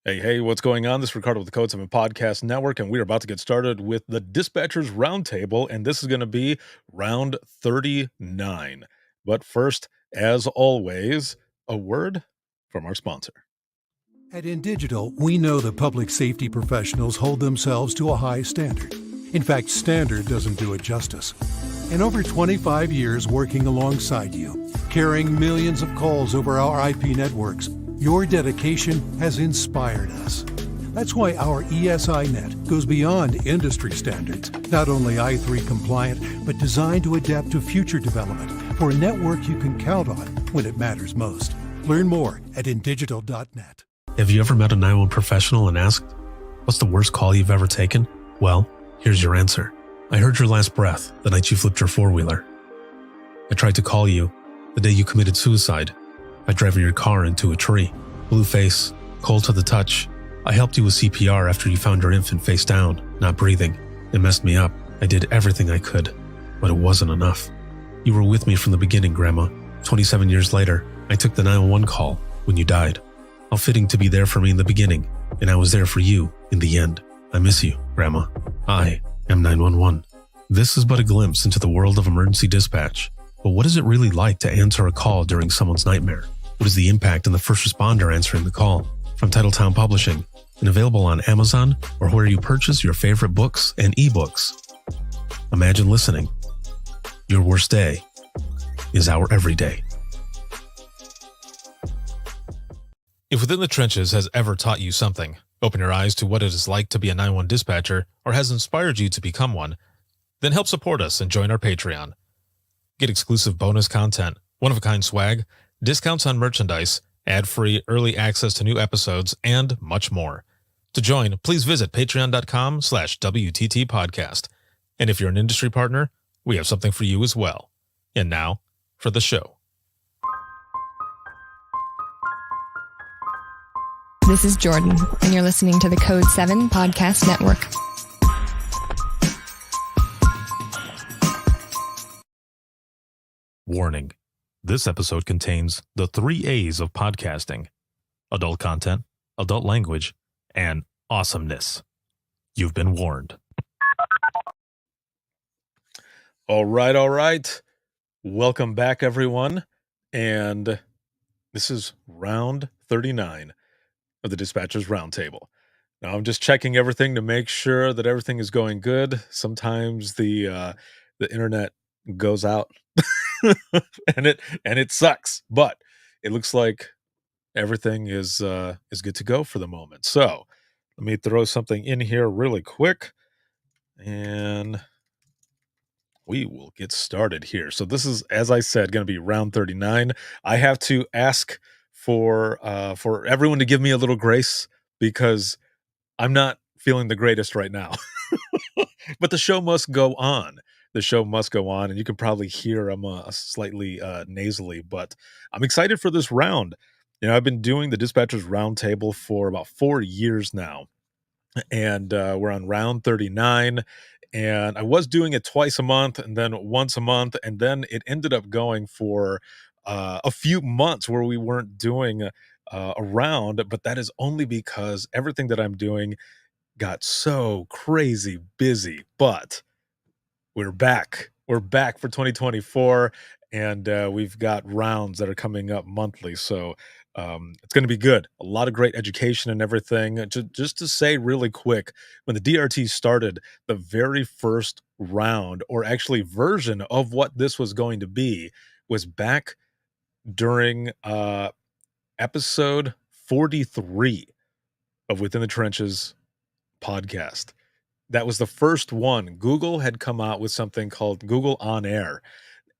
Hey, what's going on? This is Ricardo with the Code 7 Podcast Network, and we're about to get started with the Dispatchers Roundtable, and this is going to be round 39. But first, as always, a word from our sponsor. At InDigital, we know that public safety professionals hold themselves to a high standard. In fact, standard doesn't do it justice. In over 25 years working alongside you, carrying millions of calls over our IP networks, your dedication has inspired us. That's why our ESI net goes beyond industry standards, not only i3 compliant, but designed to adapt to future development for a network you can count on when it matters most. Learn more at indigital.net. Have you ever met a 911 professional and asked, what's the worst call you've ever taken? Well, here's your answer. I heard your last breath the night you flipped your four-wheeler. I tried to call you the day you committed suicide by driving your car into a tree. Blue face, cold to the touch. I helped you with CPR after you found your infant face down, not breathing. It messed me up. I did everything I could, but it wasn't enough. You were with me from the beginning, Grandma. 27 years later, I took the 911 call when you died. How fitting to be there for me in the beginning, and I was there for you in the end. I miss you, Grandma. I am 911. This is but a glimpse into the world of emergency dispatch. But what is it really like to answer a call during someone's nightmare? What is the impact on the first responder answering the call? From Titletown Publishing, and available on Amazon or where you purchase your favorite books and ebooks. Imagine listening. Your worst day is our everyday. If Within the Trenches has ever taught you something, open your eyes to what it is like to be a 911 dispatcher, or has inspired you to become one, then help support us and join our Patreon. Get exclusive bonus content, one-of-a-kind swag, discounts on merchandise, ad-free early access to new episodes, and much more. To join, please visit patreon.com/WTT podcast. And if you're an industry partner, we have something for you as well. And now, for the show. This is Jordan, and you're listening to the Code 7 Podcast Network. Warning. This episode contains the 3 A's of podcasting: adult content, adult language, and awesomeness. You've been warned. All right. Welcome back, everyone. And this is round 39 of the Dispatchers Roundtable. Now, I'm just checking everything to make sure that everything is going good. Sometimes the internet goes out and it sucks, but it looks like everything is good to go for the moment. So let me throw something in here really quick, and we will get started here. So this is, as I said, going to be round 39. I have to ask for everyone to give me a little grace because I'm not feeling the greatest right now. But the show must go on. The show must go on, and you can probably hear I'm slightly nasally, but I'm excited for this round. You know, I've been doing the Dispatchers Roundtable for about 4 years now, and we're on round 39. And I was doing it twice a month and then once a month, and then it ended up going for a few months where we weren't doing a round, but that is only because everything that I'm doing got so crazy busy. But we're back. We're back for 2024, and we've got rounds that are coming up monthly. So it's going to be good. A lot of great education and everything. Just to say really quick, when the DRT started, the very first round, or actually version of what this was going to be, was back during episode 43 of Within the Trenches podcast. That was the first one. Google had come out with something called Google On Air,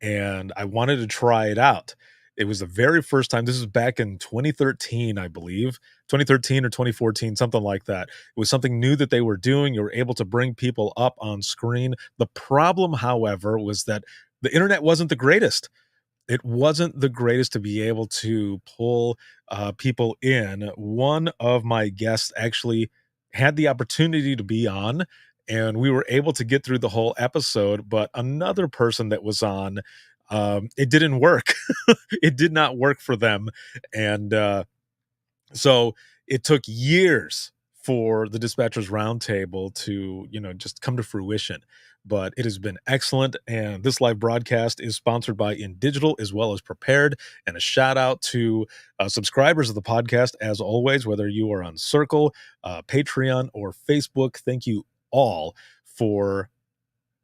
and I wanted to try it out. It was the very first time. This was back in 2013, I believe, 2013 or 2014, something like that. It was something new that they were doing. You were able to bring people up on screen. The problem, however, was that the internet wasn't the greatest. It wasn't the greatest to be able to pull people in. One of my guests actually had the opportunity to be on, and we were able to get through the whole episode, but another person that was on, it didn't work. It did not work for them. And So it took years for the Dispatchers Roundtable to, just come to fruition. But it has been excellent. And this live broadcast is sponsored by In Digital as well as Prepared. And a shout out to subscribers of the podcast, as always, whether you are on Circle, Patreon, or Facebook. Thank you all for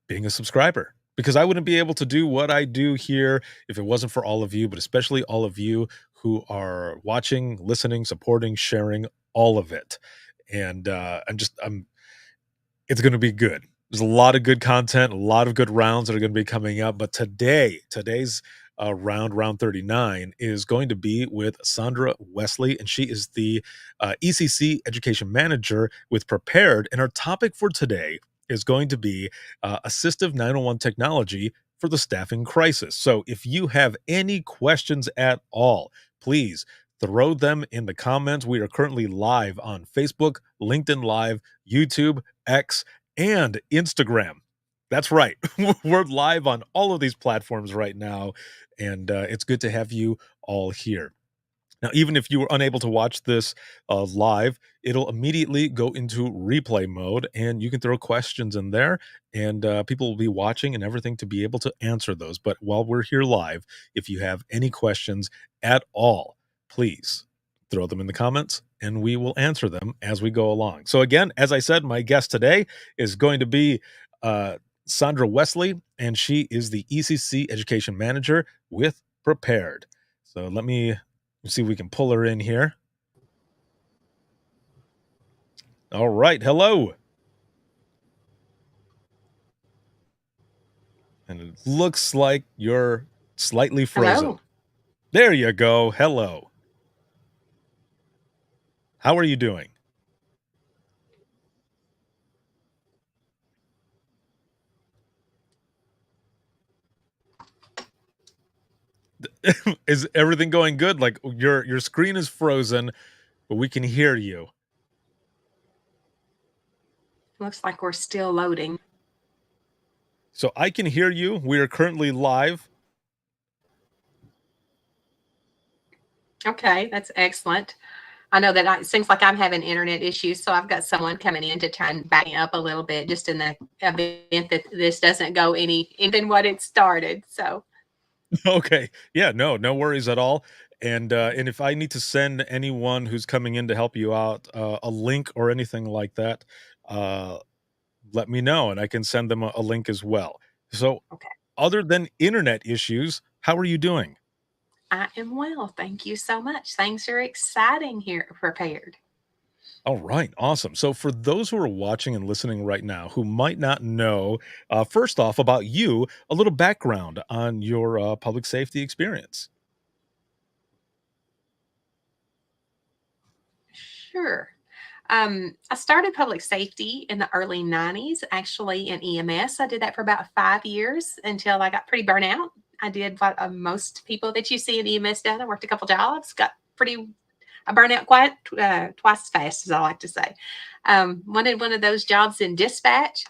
being a subscriber, because I wouldn't be able to do what I do here if it wasn't for all of you, but especially all of you who are watching, listening, supporting, sharing, all of it. And I'm it's going to be good. There's a lot of good content, a lot of good rounds that are going to be coming up. But today's round 39, is going to be with Sandra Wesley, and she is the ECC Education Manager with Prepared. And our topic for today is going to be assistive 911 technology for the staffing crisis. So if you have any questions at all, please throw them in the comments. We are currently live on Facebook, LinkedIn Live, YouTube, X, and Instagram. That's right. We're live on all of these platforms right now, and it's good to have you all here. Now, even if you were unable to watch this live, it'll immediately go into replay mode, and you can throw questions in there, and people will be watching and everything to be able to answer those. But while we're here live, if you have any questions at all, please throw them in the comments, and we will answer them as we go along. So again, as I said, my guest today is going to be Sandra Wesley, and she is the ECC Education Manager with Prepared. So let me see if we can pull her in here. All right. Hello. And it looks like you're slightly frozen. Hello. There you go. Hello. How are you doing? Is everything going good? Like your screen is frozen, but we can hear you. Looks like we're still loading. So I can hear you. We are currently live. Okay, that's excellent. I know that it seems like I'm having internet issues, so I've got someone coming in to try and back me up a little bit, just in the event that this doesn't go any than what it started. So Okay. Yeah, no worries at all. And if I need to send anyone who's coming in to help you out a link or anything like that, uh let me know and I can send them a link as well. So, okay, other than internet issues, how are you doing? I am well. Thank you so much. Things are exciting here at Prepared. All right, awesome. So, for those who are watching and listening right now who might not know, first off, about you, a little background on your public safety experience. Sure. I started public safety in the early 90s, actually in EMS. I did that for about 5 years until I got pretty burnt out. I did what most people that you see in EMS done. I worked a couple jobs, got pretty, I burned out quite twice as fast, as I like to say. Wanted one of those jobs in dispatch.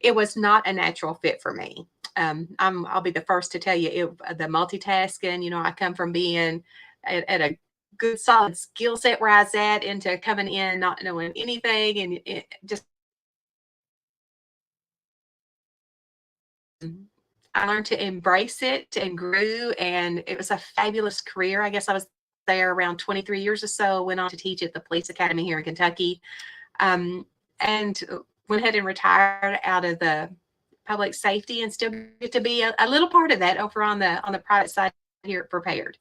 It was not a natural fit for me. I'll be the first to tell you, the multitasking, I come from being at a good solid skill set where I was at into coming in not knowing anything and it just I learned to embrace it and grew and it was a fabulous career. I guess I was there around 23 years or so, went on to teach at the police academy here in Kentucky. And went ahead and retired out of the public safety and still get to be a little part of that over on the private side here at Prepared.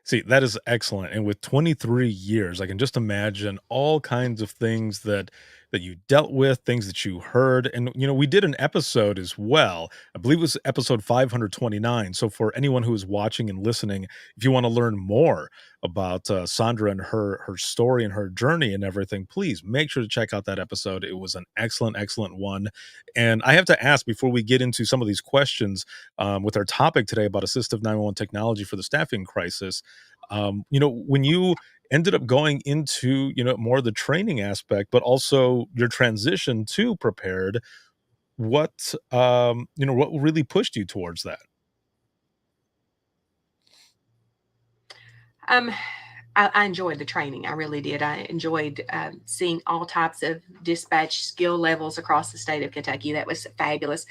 See, that is excellent. And with 23 years, I can just imagine all kinds of things that you dealt with, things that you heard. And we did an episode as well. I believe it was episode 529. So for anyone who is watching and listening, if you want to learn more about Sandra and her story and her journey and everything, please make sure to check out that episode. It was an excellent one. And I have to ask before we get into some of these questions with our topic today about assistive 911 technology for the staffing crisis. When you ended up going into more of the training aspect, but also your transition to Prepared, what really pushed you towards that? Um, I enjoyed the training. I really did. I enjoyed seeing all types of dispatch skill levels across the state of Kentucky. That was fabulous.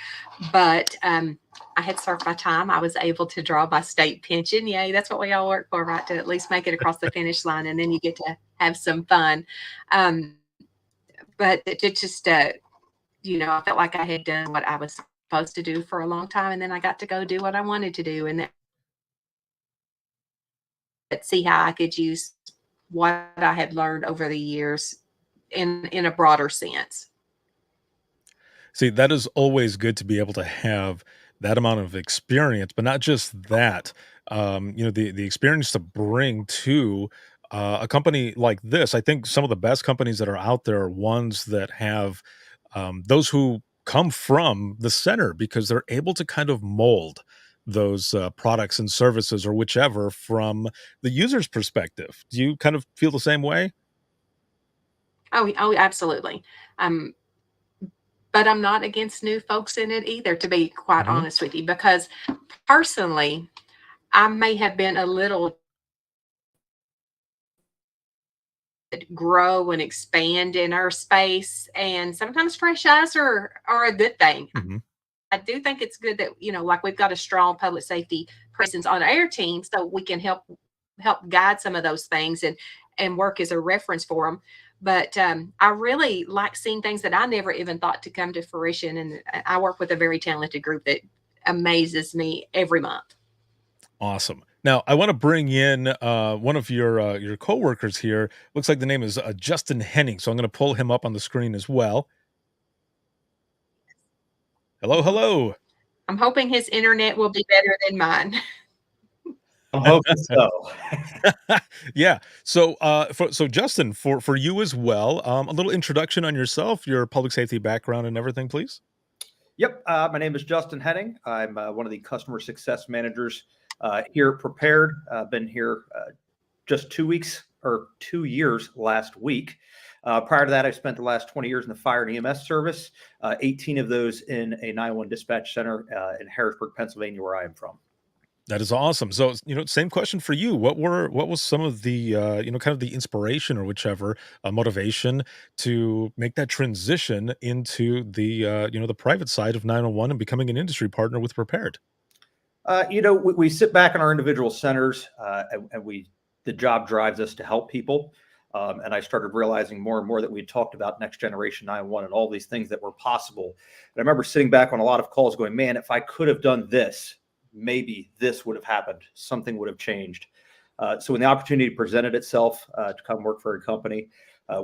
But I had served my time. I was able to draw my state pension. Yay, that's what we all work for, right? To at least make it across the finish line, and then you get to have some fun. Um, but it just, I felt like I had done what I was supposed to do for a long time, and then I got to go do what I wanted to do, and see how I could use what I had learned over the years in a broader sense. See, that is always good to be able to have that amount of experience, but not just that. The experience to bring to a company like this. I think some of the best companies that are out there are ones that have those who come from the center because they're able to kind of mold those products and services or whichever from the user's perspective. Do you kind of feel the same way? Oh, absolutely. Um, but I'm not against new folks in it either, to be quite Hmm. honest with you, because personally, I may have been a little grow and expand in our space, and sometimes fresh eyes are a good thing. Hmm. I do think it's good that, like we've got a strong public safety presence on our team, so we can help guide some of those things and work as a reference for them. But I really like seeing things that I never even thought to come to fruition. And I work with a very talented group that amazes me every month. Awesome. Now, I want to bring in one of your coworkers here. Looks like the name is Justin Henning, so I'm going to pull him up on the screen as well. Hello, I'm, ho- hello. I'm hoping his internet will be better than mine. I'm hoping so. Yeah. So Justin, for you as well, a little introduction on yourself, your public safety background, and everything, please. Yep. My name is Justin Henning. I'm one of the customer success managers here at Prepared. I've been here just 2 weeks or 2 years last week. Prior to that, I spent the last 20 years in the fire and EMS service, 18 of those in a 911 dispatch center in Harrisburg, Pennsylvania, where I am from. That is awesome. So, same question for you. What was some of the kind of the inspiration or whichever motivation to make that transition into the private side of 911 and becoming an industry partner with Prepared? We sit back in our individual centers, and the job drives us to help people. And I started realizing more and more that we had talked about next generation 911 and all these things that were possible. And I remember sitting back on a lot of calls going, man, if I could have done this, maybe this would have happened. Something would have changed. So when the opportunity presented itself to come work for a company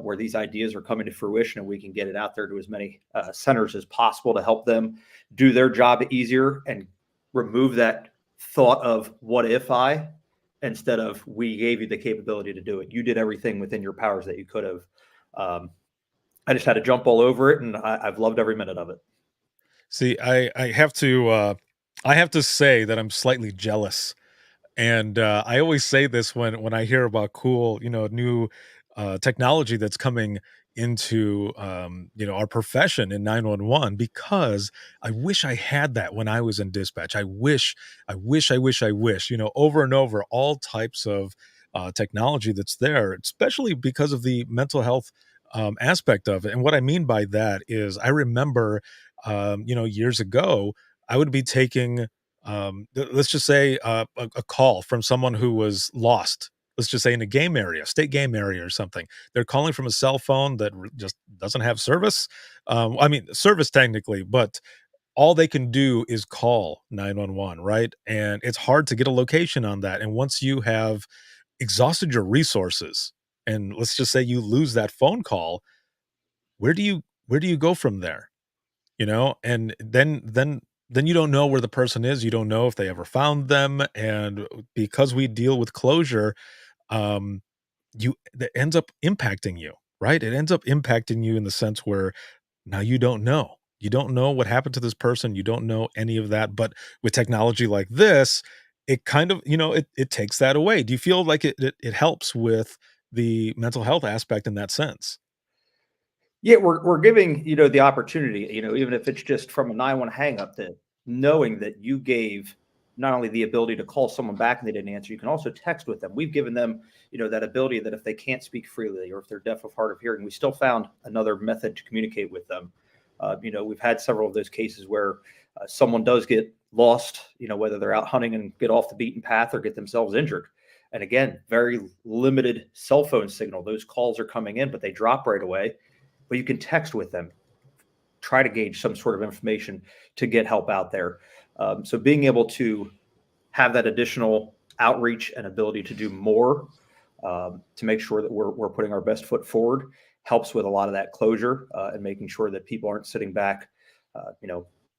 where these ideas are coming to fruition and we can get it out there to as many centers as possible to help them do their job easier and remove that thought of what if I, instead of we gave you the capability to do it. You did everything within your powers that you could have. I just had to jump all over it, and I've loved every minute of it. See, I have to say that I'm slightly jealous. And I always say this when I hear about cool, new technology that's coming into our profession in 911 because I wish I had that when I was in dispatch. I wish, over and over, all types of technology that's there, especially because of the mental health aspect of it. And what I mean by that is I remember, years ago, I would be taking let's just say a call from someone who was lost. Let's just say in a game area, state game area or something. They're calling from a cell phone that just doesn't have service. I mean, service technically, but all they can do is call 911, right? And it's hard to get a location on that. And once you have exhausted your resources, and let's just say you lose that phone call, where do you go from there? And then you don't know where the person is, you don't know if they ever found them, and because we deal with closure, um, you that ends up impacting you, right? It ends up impacting you in the sense where now you don't know what happened to this person, you don't know any of that, but with technology like this, it kind of, it takes that away. Do you feel like it helps with the mental health aspect in that sense? Yeah, we're giving the opportunity, even if it's just from a 911 hang up, that knowing that you gave not only the ability to call someone back and they didn't answer, you can also text with them. We've given them, that ability that if they can't speak freely or if they're deaf of hard of hearing, we still found another method to communicate with them. We've had several of those cases where someone does get lost, whether they're out hunting and get off the beaten path or get themselves injured. And again, very limited cell phone signal. Those calls are coming in, but they drop right away. But you can text with them, try to gauge some sort of information to get help out there. So being able to have that additional outreach and ability to do more to make sure that we're putting our best foot forward helps with a lot of that closure and making sure that people aren't sitting back,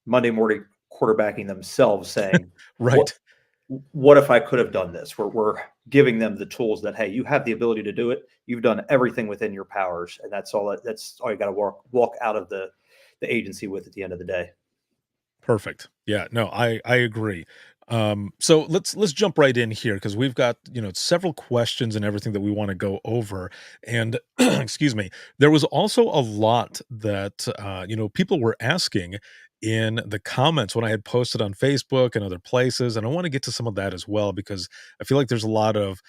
Monday morning quarterbacking themselves saying, Right. what if I could have done this? We're giving them the tools that, hey, you have the ability to do it. You've done everything within your powers. And that's all you got to walk out of the agency with at the end of the day. Perfect. Yeah, no, I agree. So let's jump right in here because we've got several questions and everything that we want to go over. And excuse me, there was also a lot that people were asking in the comments when I had posted on Facebook and other places, and I want to get to some of that as well because I feel like there's a lot of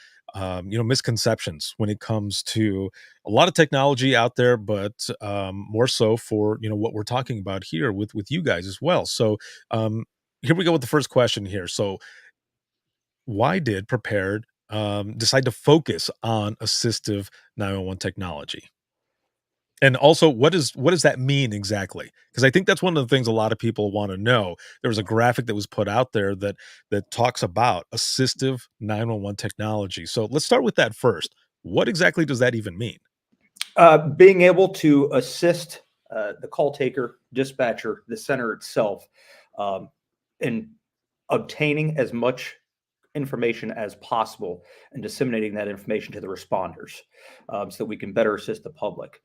misconceptions when it comes to a lot of technology out there, but more so for what we're talking about here with you guys as well. So um, here we go with the first question here. So why did Prepared decide to focus on assistive 911 technology? And also, what does that mean exactly? Because I think that's one of the things a lot of people want to know. There was a graphic that was put out there that talks about assistive 911 technology. So let's start with that first. What exactly does that even mean? Being able to assist the call taker, dispatcher, the center itself, in obtaining as much information as possible and disseminating that information to the responders so that we can better assist the public.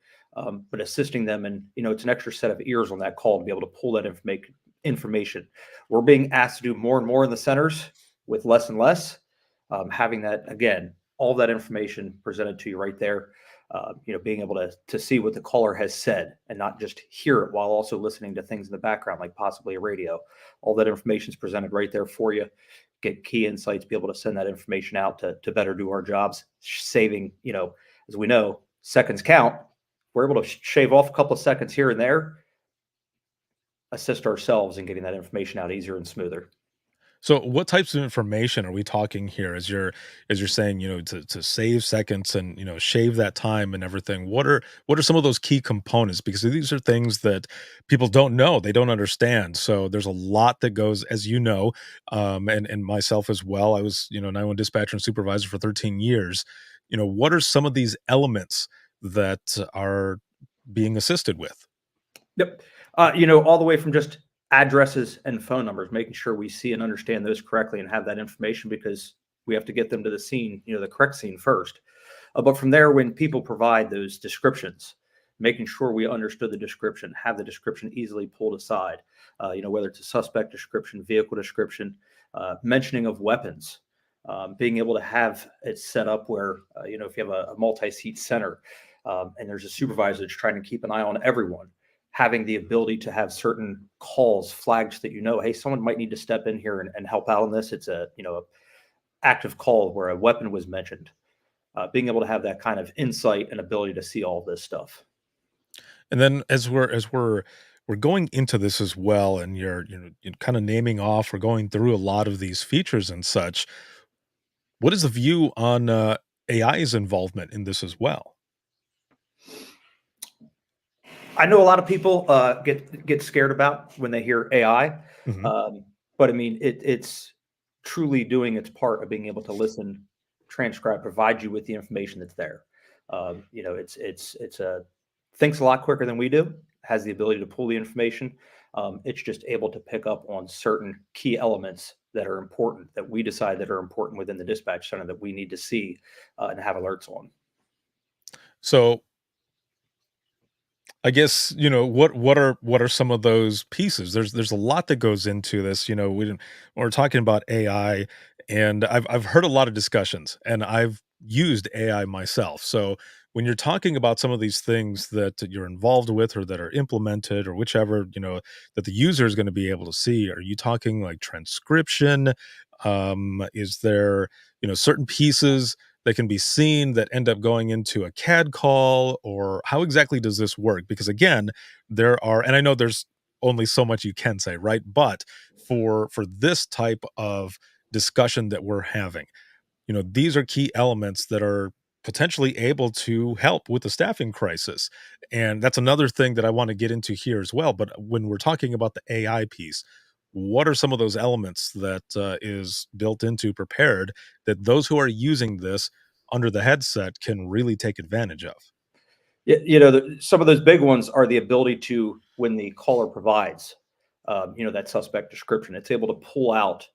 But assisting them, and it's an extra set of ears on that call to be able to pull that information. We're being asked to do more and more in the centers with less and less. Having that, again, all that information presented to you right there. Being able to see what the caller has said and not just hear it while also listening to things in the background, like possibly a radio. All that information is presented right there for you. Get key insights, be able to send that information out to better do our jobs, saving, as we know, seconds count. We're able to shave off a couple of seconds here and there, assist ourselves in getting that information out easier and smoother. So what types of information are we talking here as you're saying, to save seconds and, shave that time and everything? What are some of those key components? Because these are things that people don't know, they don't understand. So there's a lot that goes, as and myself as well. I was, 911 dispatcher and supervisor for 13 years. What are some of these elements that are being assisted with? Yep. All the way from just addresses and phone numbers, making sure we see and understand those correctly and have that information because we have to get them to the scene, the correct scene first. But from there, when people provide those descriptions, making sure we understood the description, have the description easily pulled aside, whether it's a suspect description, vehicle description, mentioning of weapons, being able to have it set up where, if you have a multi-seat center and there's a supervisor that's trying to keep an eye on everyone, having the ability to have certain calls flagged so that hey, someone might need to step in here and help out on this. It's a active call where a weapon was mentioned. Being able to have that kind of insight and ability to see all this stuff. And then as we're going into this as well, and you're kind of naming off, we're going through a lot of these features and such. What is the view on AI's involvement in this as well? I know a lot of people get scared about when they hear AI, Mhm. but I mean it's truly doing its part of being able to listen, transcribe, provide you with the information that's there. It's thinks a lot quicker than we do, has the ability to pull the information. It's just able to pick up on certain key elements that are important that we decide that are important within the dispatch center that we need to see and have alerts on. So I guess, what are some of those pieces? There's a lot that goes into this. We're talking about AI, and I've heard a lot of discussions, and I've used AI myself. So when you're talking about some of these things that you're involved with or that are implemented or whichever, that the user is going to be able to see, are you talking like transcription? Is there, certain pieces that can be seen that end up going into a CAD call, or how exactly does this work? Because again, there are, and I know there's only so much you can say, right? But for this type of discussion that we're having, these are key elements that are potentially able to help with the staffing crisis. And that's another thing that I want to get into here as well. But when we're talking about the AI piece, what are some of those elements that is built into prepared that those who are using this under the headset can really take advantage of? Some of those big ones are the ability to, when the caller provides, that suspect description, it's able to pull out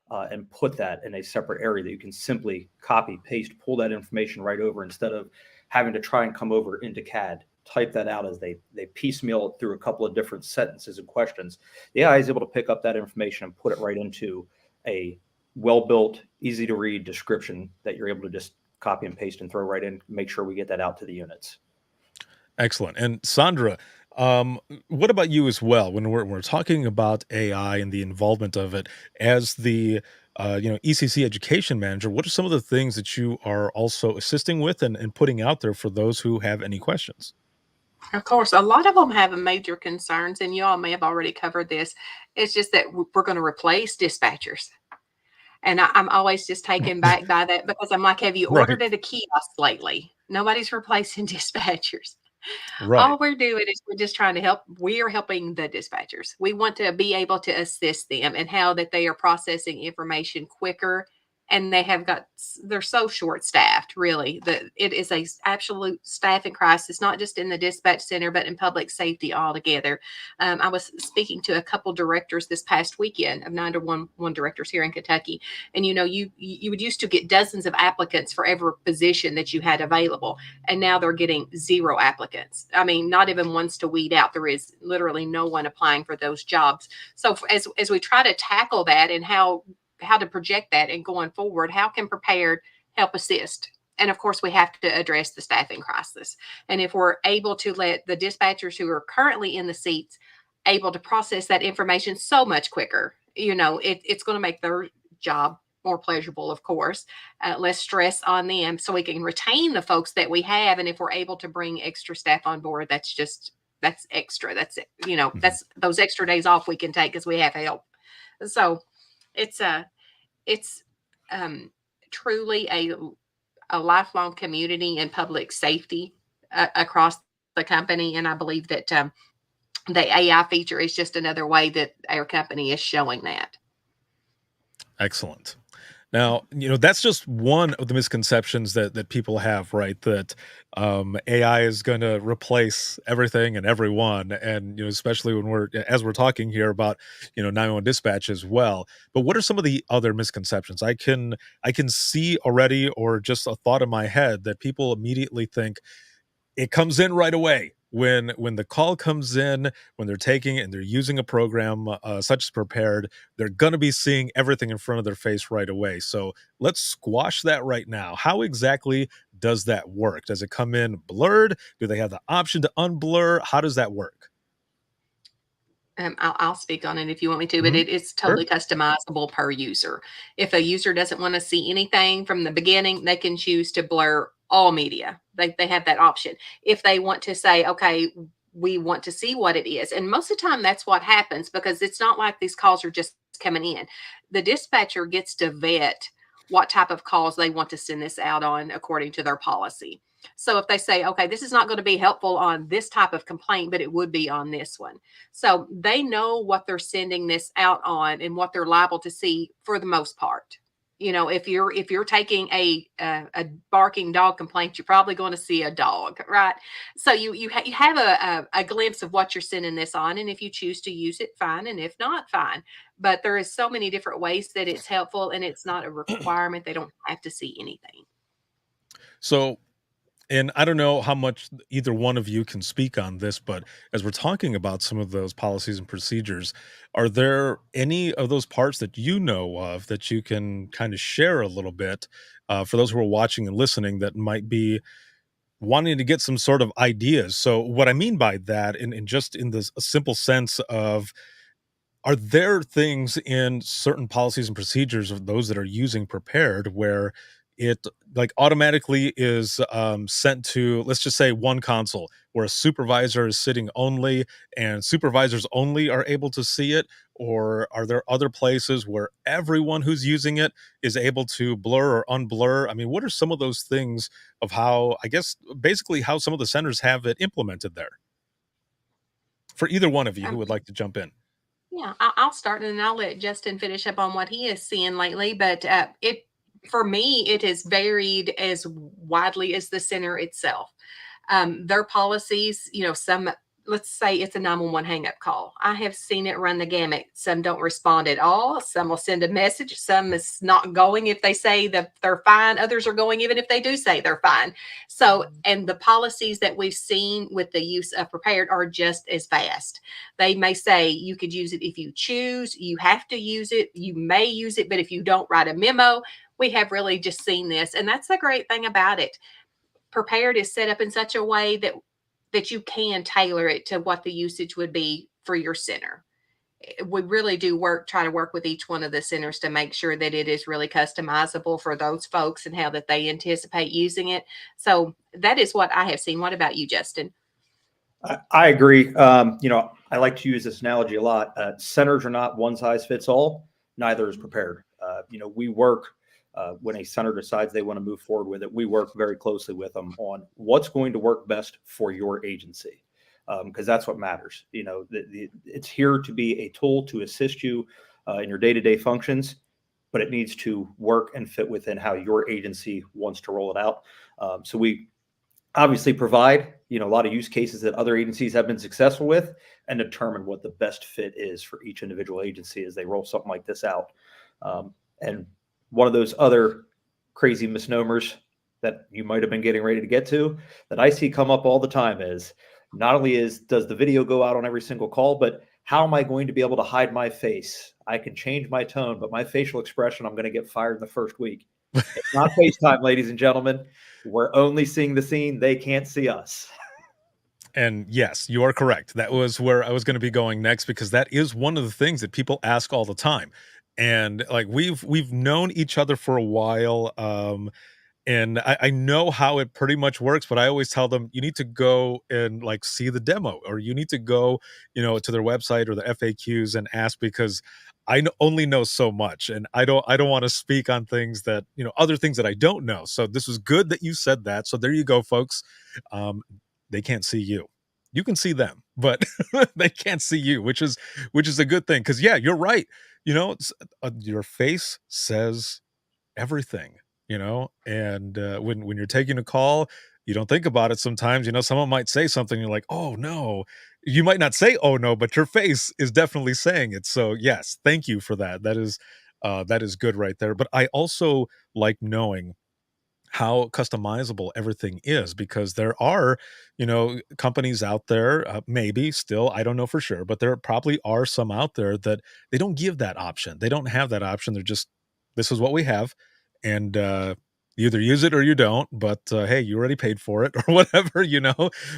and put that in a separate area that you can simply copy, paste, pull that information right over instead of having to try and come over into CAD, type that out as they piecemeal it through a couple of different sentences and questions. The AI is able to pick up that information and put it right into a well-built, easy to read description that you're able to just copy and paste and throw right in, make sure we get that out to the units. Excellent. And Sandra, what about you as well? When we're talking about AI and the involvement of it as the ECC education manager, what are some of the things that you are also assisting with and putting out there for those who have any questions? Of course, a lot of them have major concerns, and you all may have already covered this. It's just that we're going to replace dispatchers. And I'm always just taken back by that because I'm like, have you Right. ordered at a kiosk lately? Nobody's replacing dispatchers. Right. All we're doing is we're just trying to help. We are helping the dispatchers. We want to be able to assist them and how that they are processing information quicker. And they have got, they're so short staffed, really. That it is a absolute staffing crisis, not just in the dispatch center, but in public safety altogether. I was speaking to a couple directors this past weekend of 911 directors here in Kentucky. And you would used to get dozens of applicants for every position that you had available, and now they're getting zero applicants. I mean, not even ones to weed out. There is literally no one applying for those jobs. So as we try to tackle that and how to project that and going forward, how can prepared help assist? And of course, we have to address the staffing crisis. And if we're able to let the dispatchers who are currently in the seats able to process that information so much quicker, it's going to make their job more pleasurable, of course, less stress on them, so we can retain the folks that we have. And if we're able to bring extra staff on board, that's extra. That's it. Mhm. That's those extra days off we can take because we have help. So it's it's um, truly a lifelong community and public safety across the company. And I believe that the AI feature is just another way that our company is showing that. Excellent. Now, that's just one of the misconceptions that people have, right? That AI is going to replace everything and everyone, and especially when as we're talking here about 911 dispatch as well. But what are some of the other misconceptions? I can see already, or just a thought in my head that people immediately think it comes in right away when the call comes in, when they're taking and they're using a program such as prepared, they're going to be seeing everything in front of their face right away. So let's squash that right now. How exactly does that work? Does it come in blurred? Do they have the option to unblur? How does that work? I'll speak on it if you want me to, but Hmm. it's Sure. totally customizable per user. If a user doesn't want to see anything from the beginning, they can choose to blur all media. They have that option. If they want to say, okay, we want to see what it is. And most of the time that's what happens because it's not like these calls are just coming in. The dispatcher gets to vet what type of calls they want to send this out on according to their policy. So if they say, okay, this is not going to be helpful on this type of complaint, but it would be on this one. So they know what they're sending this out on and what they're liable to see for the most part. If you're taking a barking dog complaint, you're probably going to see a dog, right? So you have a glimpse of what you're sending this on, and if you choose to use it, fine, and if not, fine. But there is so many different ways that it's helpful, and it's not a requirement. They don't have to see anything. So And I don't know how much either one of you can speak on this, but as we're talking about some of those policies and procedures, are there any of those parts that you know of that you can kind of share a little bit for those who are watching and listening that might be wanting to get some sort of ideas? So, what I mean by that, in just in this a simple sense of, are there things in certain policies and procedures of those that are using prepared where it like automatically is sent to, let's just say, one console where a supervisor is sitting only and supervisors only are able to see it? Or are there other places where everyone who's using it is able to blur or unblur? I mean, what are some of those things of how, I guess, basically how some of the centers have it implemented there? For either one of you who Um, would like to jump in. Yeah, I'll start and then I'll let Justin finish up on what he is seeing lately. But it, for me, it has varied as widely as the center itself. Their policies, some, let's say it's a 911 hang up call. I have seen it run the gamut. Some don't respond at all. Some will send a message. Some is not going if they say that they're fine. Others are going even if they do say they're fine. So, and the policies that we've seen with the use of prepared are just as vast. They may say you could use it if you choose, you have to use it, you may use it, but if you don't, write a memo. We have really just seen this. And that's the great thing about it. Prepared is set up in such a way that you can tailor it to what the usage would be for your center. We really do try to work with each one of the centers to make sure that it is really customizable for those folks and how that they anticipate using it. So that is what I have seen. What about you, Justin? I agree. I like to use this analogy a lot. Centers are not one size fits all. Neither is prepared. We work when a center decides they want to move forward with it. We work very closely with them on what's going to work best for your agency, because that's what matters. It's here to be a tool to assist you in your day-to-day functions, but it needs to work and fit within how your agency wants to roll it out. So we obviously provide a lot of use cases that other agencies have been successful with and determine what the best fit is for each individual agency as they roll something like this out. And one of those other crazy misnomers that you might have been getting ready to get to that I see come up all the time is not only does the video go out on every single call, but how am I going to be able to hide my face? I can change my tone, but my facial expression, I'm going to get fired in the first week. It's not FaceTime, ladies and gentlemen. We're only seeing the scene. They can't see us. And yes, you are correct. That was where I was going to be going next because that is one of the things that people ask all the time. And like we've known each other for a while. And I know how it pretty much works, but I always tell them you need to go and like see the demo, or you need to go, to their website or the FAQs and ask, because only know so much, and I don't want to speak on things that, other things that I don't know. So this was good that you said that. So there you go, folks. Um, they can't see you. You can see them, but they can't see you, which is a good thing. Because yeah, you're right. Your face says everything, and when you're taking a call, you don't think about it sometimes. Someone might say something, you're like, oh no. You might not say oh no, but your face is definitely saying it. So yes, thank you for that. That is good right there. But I also like knowing how customizable everything is, because there are, companies out there, maybe still, I don't know for sure, but there probably are some out there that they don't give that option. They don't have that option. They're just, this is what we have, and you either use it or you don't. But hey, you already paid for it or whatever.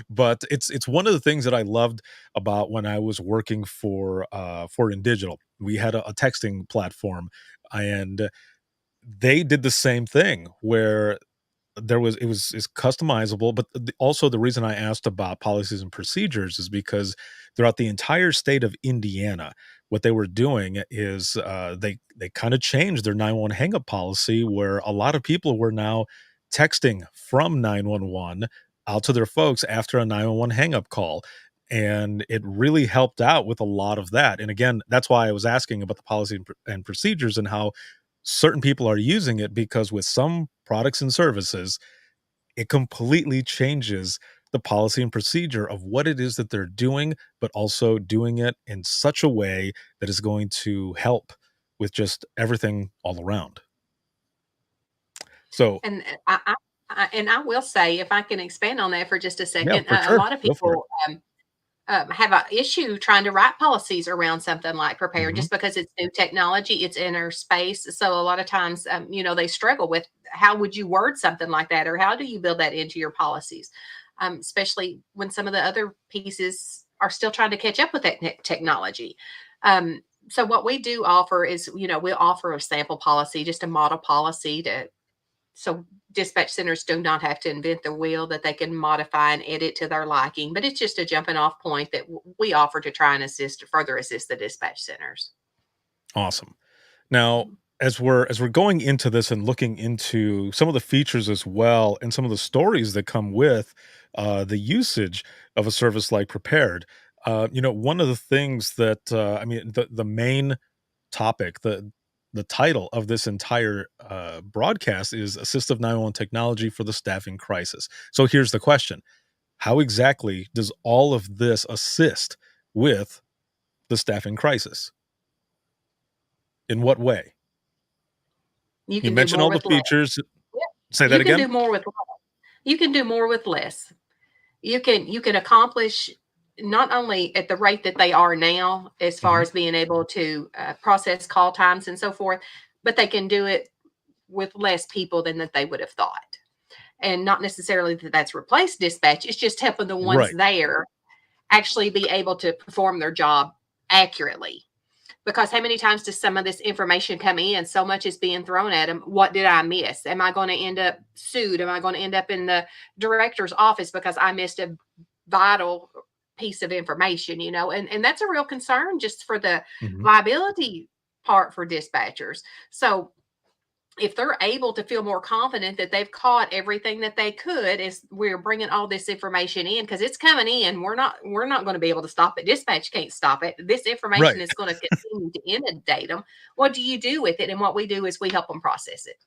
But it's one of the things that I loved about when I was working for In Digital. We had a texting platform, and they did the same thing where it's customizable. But also the reason I asked about policies and procedures is because throughout the entire state of Indiana, what they were doing is they kind of changed their 911 hang up policy, where a lot of people were now texting from 911 out to their folks after a 911 hang up call. And it really helped out with a lot of that. And again, that's why I was asking about the policy and procedures and how certain people are using it, because with some products and services, it completely changes the policy and procedure of what it is that they're doing, but also doing it in such a way that is going to help with just everything all around. So And And I will say, if I can expand on that for just a Yeah, second, for a sure. lot of Go for it. people have an issue trying to write policies around something like prepare Mhm. just because it's new technology, it's inner space. So a lot of times, they struggle with how would you word something like that, or how do you build that into your policies, especially when some of the other pieces are still trying to catch up with that technology. So what we do offer is, we'll offer a sample policy, just a model policy so dispatch centers do not have to invent the wheel, that they can modify and edit to their liking. But it's just a jumping off point that we offer to try and further assist the dispatch centers. Awesome. Now, as we're going into this and looking into some of the features as well, and some of the stories that come with the usage of a service like Prepared, one of the things that the main topic, the title of this entire broadcast is "Assistive 911 Technology for the Staffing Crisis." So here's the question: how exactly does all of this assist with the staffing crisis? In what way? You You can do mentioned more all the with less. features. Yeah. Say that You can again? do more with you can do more with less. You can accomplish not only at the rate that they are now, as far Mhm. as being able to process call times and so forth, but they can do it with less people than that they would have thought. And not necessarily that that's replaced dispatch, it's just helping the ones Right. there actually be able to perform their job accurately. Because how many times does some of this information come in? So much is being thrown at them. What did I miss? Am I going to end up sued? Am I going to end up in the director's office because I missed a vital piece of information? And that's a real concern just for the Mhm. liability part for dispatchers. So if they're able to feel more confident that they've caught everything that they could as we're bringing all this information in, because it's coming in, we're not going to be able to stop it. Dispatch can't stop it. This information Right. is going to continue to inundate them. What do you do with it? And what we do is we help them process it.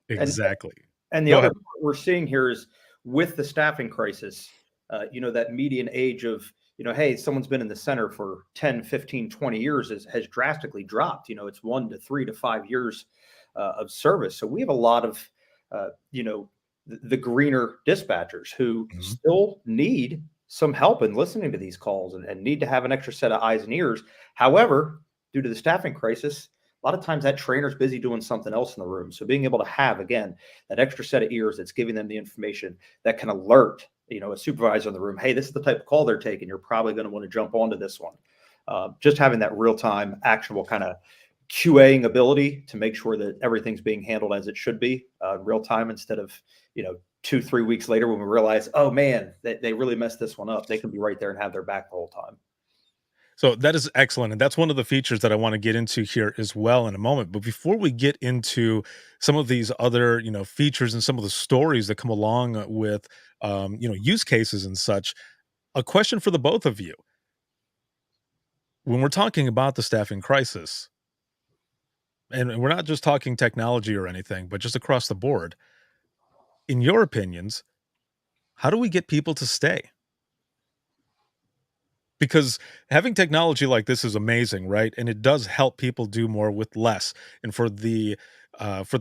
And Exactly. and the Go other ahead. part we're seeing here is with the staffing crisis, that median age of, hey, someone's been in the center for 10, 15, 20 years has drastically dropped. It's 1 to 3 to 5 years of service. So we have a lot of, the greener dispatchers who Mhm. still need some help in listening to these calls and need to have an extra set of eyes and ears. However, due to the staffing crisis, a lot of times that trainer's busy doing something else in the room. So being able to have, again, that extra set of ears that's giving them the information that can alert, a supervisor in the room, hey, this is the type of call they're taking. You're probably going to want to jump onto this one. Just having that real time, actionable kind of QAing ability to make sure that everything's being handled as it should be real time instead of, 2, 3 weeks later when we realize, oh man, they really messed this one up. They can be right there and have their back the whole time. So that is excellent, and that's one of the features that I wanna get into here as well in a moment, but before we get into some of these other, features and some of the stories that come along with, use cases and such, a question for the both of you. When we're talking about the staffing crisis, and we're not just talking technology or anything, but just across the board, in your opinions, how do we get people to stay? Because having technology like this is amazing, right? And it does help people do more with less. And for the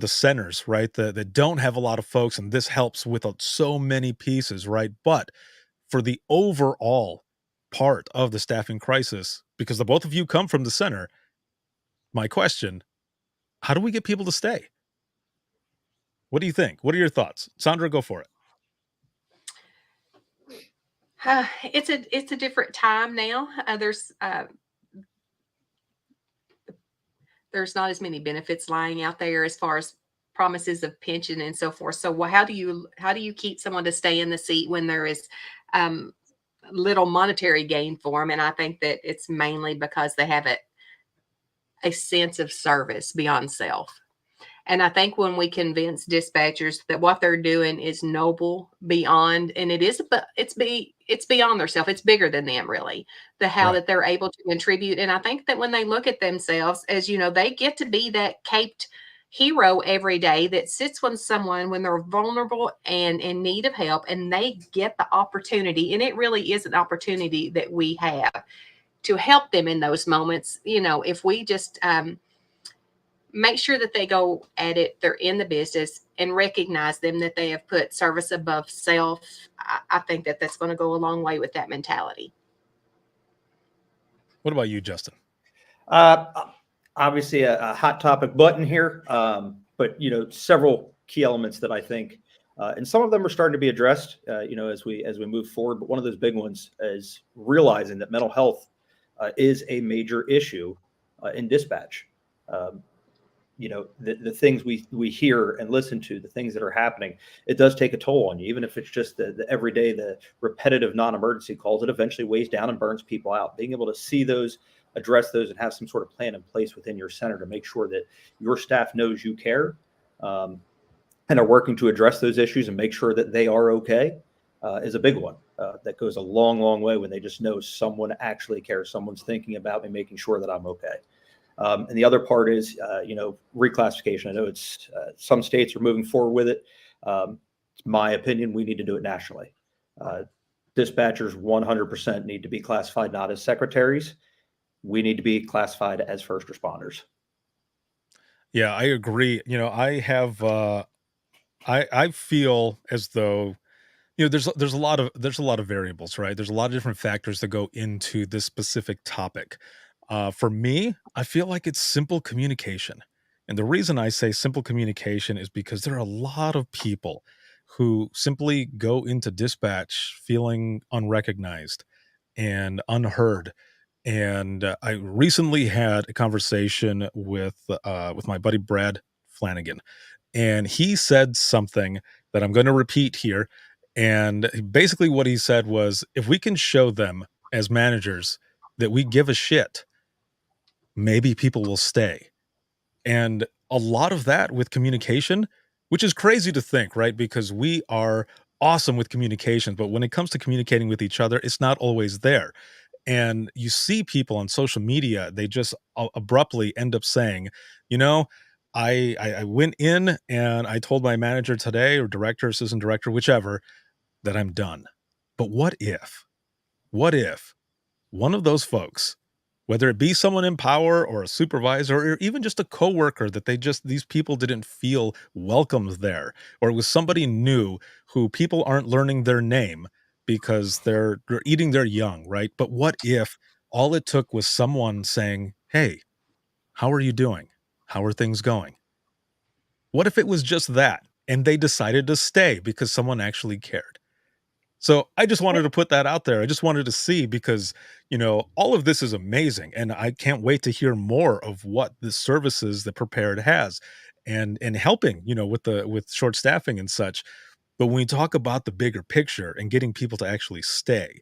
centers, right, that don't have a lot of folks, and this helps with so many pieces, right? But for the overall part of the staffing crisis, because the both of you come from the center, my question: how do we get people to stay? What do you think? What are your thoughts, Sandra? Go for it. It's a different time now. There's not as many benefits lying out there as far as promises of pension and so forth. So, how do you keep someone to stay in the seat when there is um, little monetary gain for them? And I think that it's mainly because they have a sense of service beyond self. And I think when we convince dispatchers that what they're doing is noble beyond, and it is, but it's beyond their self. It's bigger than them, really. The how Right. that they're able to contribute, and I think that when they look at themselves as they get to be that caped hero every day that sits with someone when they're vulnerable and in need of help, and they get the opportunity, and it really is an opportunity that we have to help them in those moments. If we just make sure that they go at it, they're in the business, and recognize them that they have put service above self. I think that that's going to go a long way with that mentality. What about you, Justin? Uh, Obviously, a hot topic button here, but several key elements that I think, and some of them are starting to be addressed, as we move forward. But one of those big ones is realizing that mental health is a major issue in dispatch. Um, the things we hear and listen to, the things that are happening, it does take a toll on you, even if it's just the everyday, the repetitive non-emergency calls. It eventually weighs down and burns people out. Being able to see those, address those, and have some sort of plan in place within your center to make sure that your staff knows you care, and are working to address those issues and make sure that they are okay, is a big one. That goes a long, long way when they just know someone actually cares. Someone's thinking about me, making sure that I'm okay. And the other part is, reclassification. I know it's some states are moving forward with it. It's my opinion, we need to do it nationally. Dispatchers 100% need to be classified not as secretaries. We need to be classified as first responders. Yeah, I agree. I have I feel as though there's a lot of variables, right? There's a lot of different factors that go into this specific topic. For me, I feel like it's simple communication. And the reason I say simple communication is because there are a lot of people who simply go into dispatch feeling unrecognized and unheard. And I recently had a conversation with my buddy Brad Flanagan, and he said something that I'm going to repeat here. And basically, what he said was, if we can show them as managers that we give a shit, maybe people will stay. And a lot of that with communication, which is crazy to think, right? Because we are awesome with communication, but when it comes to communicating with each other, it's not always there. And you see people on social media, they just abruptly end up saying, you know, I went in and I told my manager today, or director, assistant director, whichever, that I'm done. But what if one of those folks, whether it be someone in power or a supervisor or even just a coworker, that these people didn't feel welcomed there, or it was somebody new who people aren't learning their name because they're eating their young, right? But what if all it took was someone saying, "Hey, how are you doing? How are things going?" What if it was just that and they decided to stay because someone actually cared? So I just wanted to put that out there. I just wanted to see, because, all of this is amazing. And I can't wait to hear more of what the services that Prepared has and helping, with short staffing and such. But when we talk about the bigger picture and getting people to actually stay,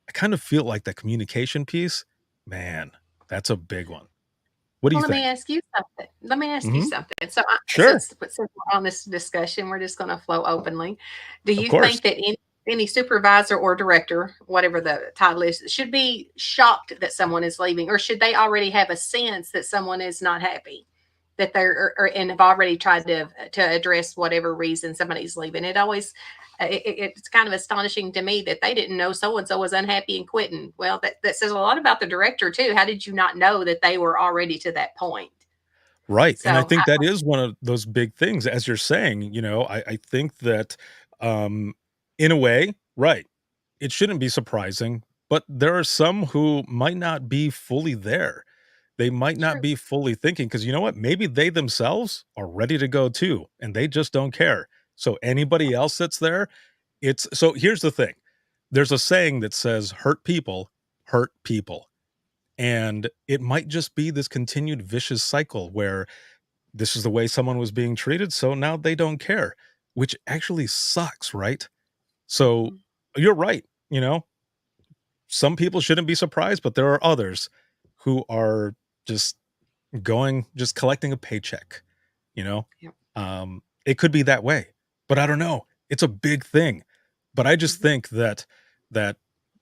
I kind of feel like that communication piece, man, that's a big one. What do Well, you let me think? ask you something. Let me ask you Hmm. something. So, Sure. since we're on this discussion, we're just going to flow openly. Do Of you course. think that any supervisor or director, whatever the title is, should be shocked that someone is leaving, or should they already have a sense that someone is not happy, that they're and have already tried to address whatever reason somebody's leaving? It always it's kind of astonishing to me that they didn't know so and so was unhappy and quitting. Well, that says a lot about the director too. How did you not know that they were already to that point? Right, and I So think that is one of those big things, as you're saying. I think that, um, in a way, right, it shouldn't be surprising, but there are some who might not be fully there. They might not true. be fully thinking, because you know what? Maybe they themselves are ready to go too, and they just don't care. So anybody else that's there, so here's the thing. There's a saying that says, hurt people, and it might just be this continued vicious cycle where this is the way someone was being treated, so now they don't care, which actually sucks, right? So Mhm. you're right, some people shouldn't be surprised, but there are others who are just just collecting a paycheck, you know? Yep. It could be that way, but I don't know. It's a big thing. But I just Mhm. think that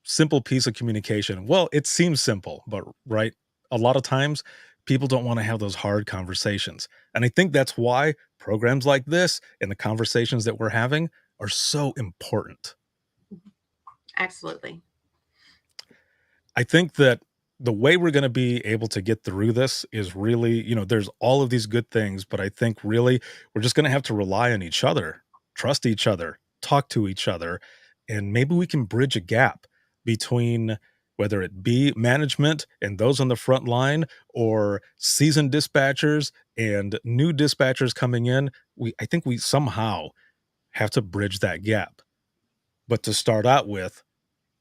simple piece of communication, well, it seems simple, but right, a lot of times people don't want to have those hard conversations. And I think that's why programs like this and the conversations that we're having are so important. Absolutely. I think that the way we're going to be able to get through this is really, there's all of these good things, but I think really we're just going to have to rely on each other, trust each other, talk to each other, and maybe we can bridge a gap between whether it be management and those on the front line or seasoned dispatchers and new dispatchers coming in. I think we somehow have to bridge that gap. But to start out with,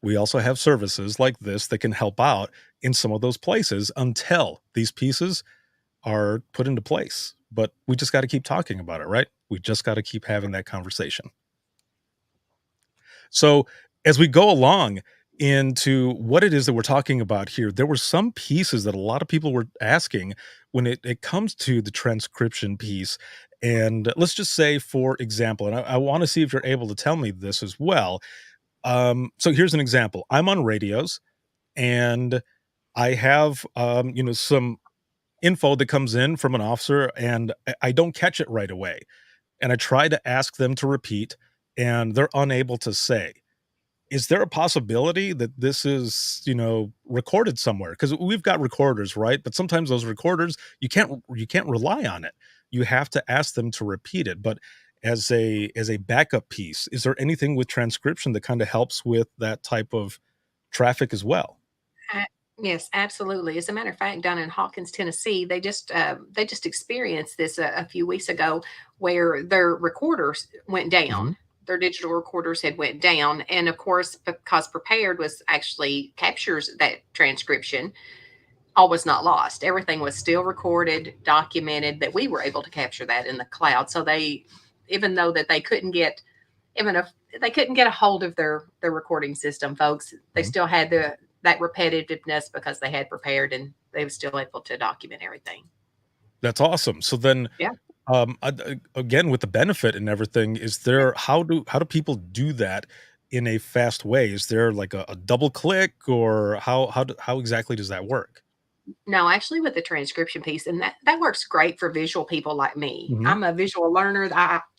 we also have services like this that can help out in some of those places until these pieces are put into place. But we just got to keep talking about it, right? We just got to keep having that conversation. So, as we go along into what it is that we're talking about here, there were some pieces that a lot of people were asking when it comes to the transcription piece. And let's just say, for example, and I want to see if you're able to tell me this as well. So here's an example. I'm on radios and I have, some info that comes in from an officer and I don't catch it right away. And I try to ask them to repeat and they're unable to say. Is there a possibility that this is, recorded somewhere? Because we've got recorders, right? But sometimes those recorders, you can't rely on it. You have to ask them to repeat it. But as a backup piece, is there anything with transcription that kind of helps with that type of traffic as well? A- Yes, absolutely. As a matter of fact, down in Hawkins, Tennessee, they just experienced this a few weeks ago, where their recorders went Mhm. down. Their digital recorders had went down, and of course, because Prepared was actually captures that transcription, all was not lost. Everything was still recorded, documented. That we were able to capture that in the cloud. So they, even though that they couldn't get, even if they couldn't get a hold of their recording system, folks, they Mhm. still had that repetitiveness because they had Prepared, and they were still able to document everything. That's awesome. So then, Yeah. again, with the benefit and everything, is there how do people do that in a fast way? Is there like a double click or how exactly does that work? No, actually, with the transcription piece, and that works great for visual people like me. Mhm. I'm a visual learner.